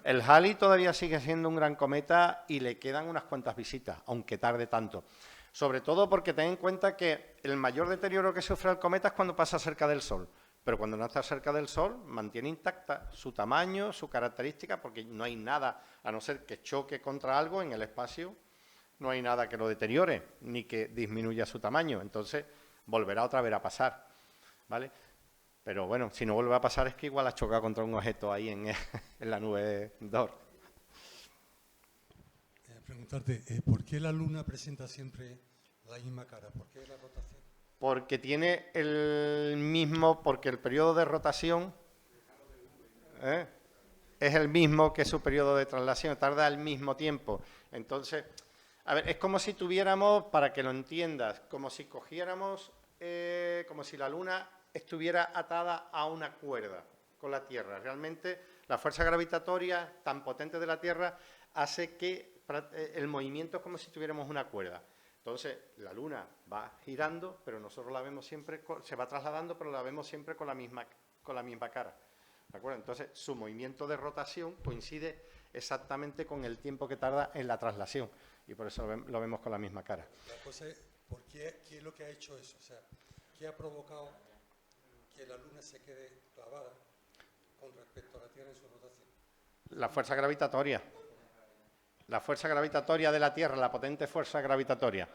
El Halley todavía sigue siendo un gran cometa y le quedan unas cuantas visitas, aunque tarde tanto. Sobre todo porque ten en cuenta que el mayor deterioro que sufre el cometa es cuando pasa cerca del Sol. Pero cuando no está cerca del Sol, mantiene intacta su tamaño, su característica, porque no hay nada, a no ser que choque contra algo en el espacio, no hay nada que lo deteriore, ni que disminuya su tamaño. Entonces, volverá otra vez a pasar, ¿vale? Pero bueno, si no vuelve a pasar es que igual ha chocado contra un objeto ahí en la nube d'Oort. Preguntarte, ¿por qué la Luna presenta siempre la misma cara? ¿Por qué la rotación? Porque tiene el mismo, porque el periodo de rotación es el mismo que su periodo de traslación, tarda al mismo tiempo. Entonces, a ver, es como si tuviéramos, para que lo entiendas, como si cogiéramos, como si la Luna estuviera atada a una cuerda con la Tierra. Realmente la fuerza gravitatoria tan potente de la Tierra hace que el movimiento es como si tuviéramos una cuerda. Entonces, la Luna va girando, pero nosotros la vemos siempre, se va trasladando, pero la vemos siempre con la misma cara. ¿De acuerdo? Entonces, su movimiento de rotación coincide exactamente con el tiempo que tarda en la traslación, y por eso lo vemos con la misma cara. La cosa es, ¿qué es lo que ha hecho eso? O sea, ¿qué ha provocado que la Luna se quede clavada con respecto a la Tierra en su rotación? La fuerza gravitatoria. La fuerza gravitatoria de la Tierra, la potente fuerza gravitatoria.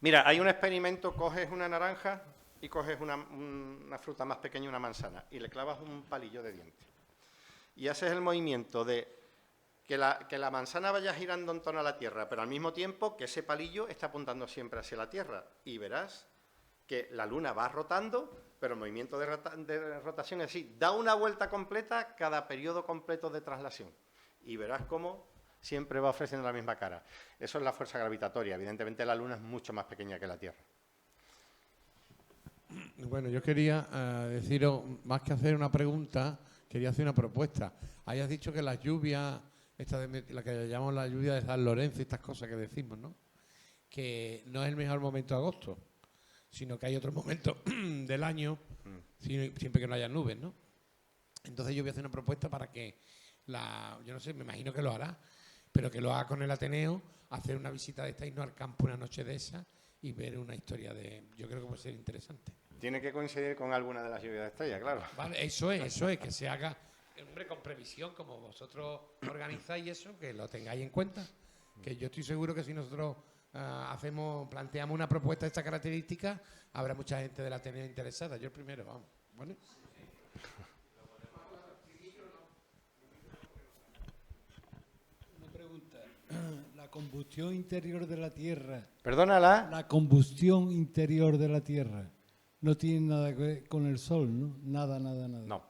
Mira, hay un experimento, coges una naranja y coges una fruta más pequeña, una manzana, y le clavas un palillo de diente. Y haces el movimiento de que la manzana vaya girando en torno a la Tierra, pero al mismo tiempo que ese palillo está apuntando siempre hacia la Tierra. Y verás que la Luna va rotando, pero el movimiento de rotación es así. Da una vuelta completa cada periodo completo de traslación. Y verás cómo siempre va ofreciendo la misma cara. Eso es la fuerza gravitatoria. Evidentemente la Luna es mucho más pequeña que la Tierra. Bueno, yo quería deciros, más que hacer una pregunta, quería hacer una propuesta. Hayas dicho que las lluvias, la que llamamos la lluvia de San Lorenzo y estas cosas que decimos, ¿no? Que no es el mejor momento de agosto, sino que hay otros momentos del año, siempre que no haya nubes, ¿no? Entonces yo voy a hacer una propuesta para que yo no sé, me imagino que lo hará, pero que lo haga con el Ateneo, hacer una visita de esta, irnos al campo una noche de esa y ver una historia yo creo que puede ser interesante. Tiene que coincidir con alguna de las lluvias de estrellas, claro. Vale, eso es, que se haga, hombre, con previsión, como vosotros organizáis eso, que lo tengáis en cuenta, que yo estoy seguro que si nosotros planteamos una propuesta de esta característica, habrá mucha gente del Ateneo interesada. Yo el primero, vamos, ¿vale? La combustión interior de la Tierra. Perdónala. La combustión interior de la Tierra no tiene nada que ver con el Sol, ¿no? Nada. No.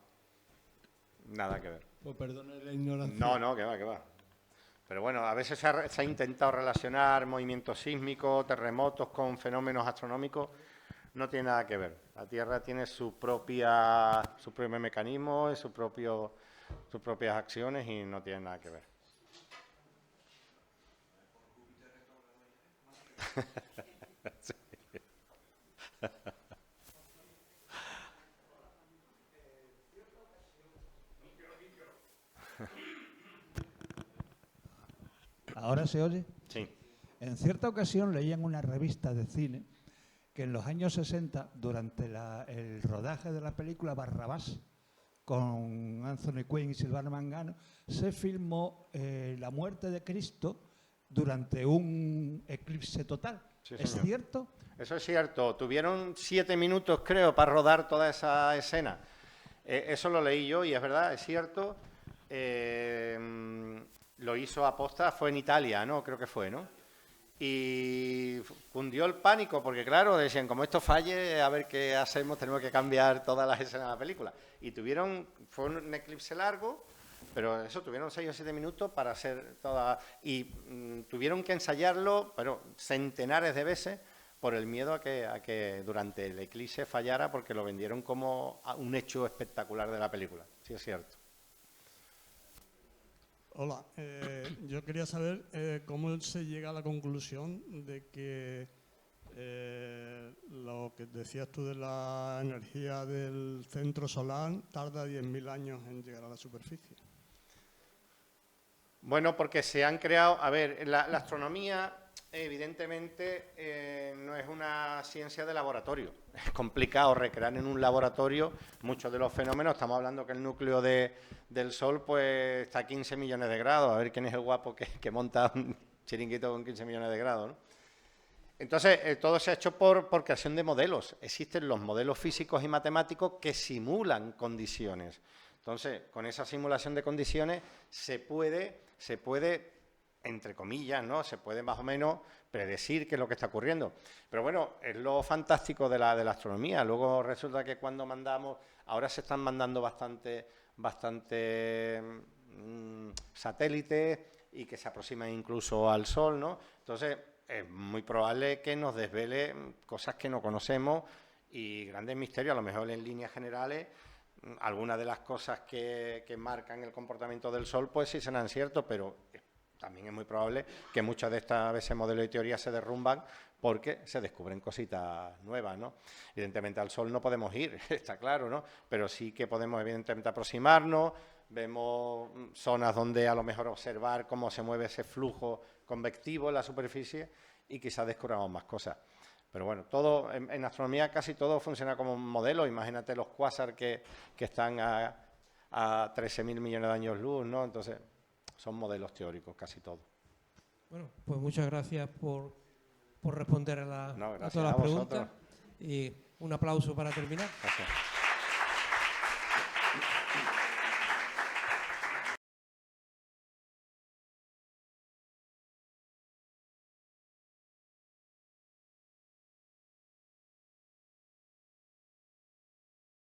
Nada que ver. Pues perdone la ignorancia. No, que va. Pero bueno, a veces se ha intentado relacionar movimientos sísmicos, terremotos con fenómenos astronómicos. No tiene nada que ver. La Tierra tiene su propio mecanismo, sus propias acciones y no tiene nada que ver. Sí. ¿Ahora se oye? Sí. En cierta ocasión leía en una revista de cine que en los años 60, durante el rodaje de la película Barrabás, con Anthony Quinn y Silvano Mangano, se filmó la muerte de Cristo durante un eclipse total. Sí, ¿Es señor. cierto? Eso es cierto. Tuvieron 7 minutos, creo, para rodar toda esa escena. Eso lo leí yo y es verdad, es cierto. Lo hizo aposta, fue en Italia, ¿no? Creo que fue, ¿no? Y cundió el pánico, porque claro, decían, como esto falle, a ver qué hacemos, tenemos que cambiar todas las escenas de la película. Y fue un eclipse largo, pero eso, tuvieron 6 o 7 minutos para hacer toda... Y tuvieron que ensayarlo, pero centenares de veces, por el miedo a que durante el eclipse fallara, porque lo vendieron como un hecho espectacular de la película. Sí, es cierto. Hola, yo quería saber cómo se llega a la conclusión de que lo que decías tú de la energía del centro solar tarda 10.000 años en llegar a la superficie. Bueno, porque se han creado... A ver, la astronomía, evidentemente, no es una ciencia de laboratorio. Es complicado recrear en un laboratorio muchos de los fenómenos. Estamos hablando que el núcleo del Sol pues está a 15 millones de grados. A ver quién es el guapo que monta un chiringuito con 15 millones de grados, ¿no? Entonces, todo se ha hecho por creación de modelos. Existen los modelos físicos y matemáticos que simulan condiciones. Entonces, con esa simulación de condiciones se puede, entre comillas, ¿no? Se puede más o menos predecir qué es lo que está ocurriendo. Pero bueno, es lo fantástico de la astronomía. Luego resulta que cuando mandamos, ahora se están mandando bastante satélites y que se aproximan incluso al Sol, ¿no? Entonces, es muy probable que nos desvele cosas que no conocemos y grandes misterios, a lo mejor en líneas generales. Algunas de las cosas que marcan el comportamiento del Sol, pues sí serán ciertos, pero también es muy probable que muchas de estas veces modelos y teorías se derrumban porque se descubren cositas nuevas, ¿no? Evidentemente al Sol no podemos ir, está claro, ¿no? Pero sí que podemos evidentemente aproximarnos, vemos zonas donde a lo mejor observar cómo se mueve ese flujo convectivo en la superficie y quizás descubramos más cosas. Pero bueno, todo en astronomía casi todo funciona como un modelo. Imagínate los cuásar que están a 13.000 millones de años luz, ¿no? Entonces, son modelos teóricos casi todo. Bueno, pues muchas gracias por responder a todas las a vosotros. preguntas. Y un aplauso para terminar. Gracias.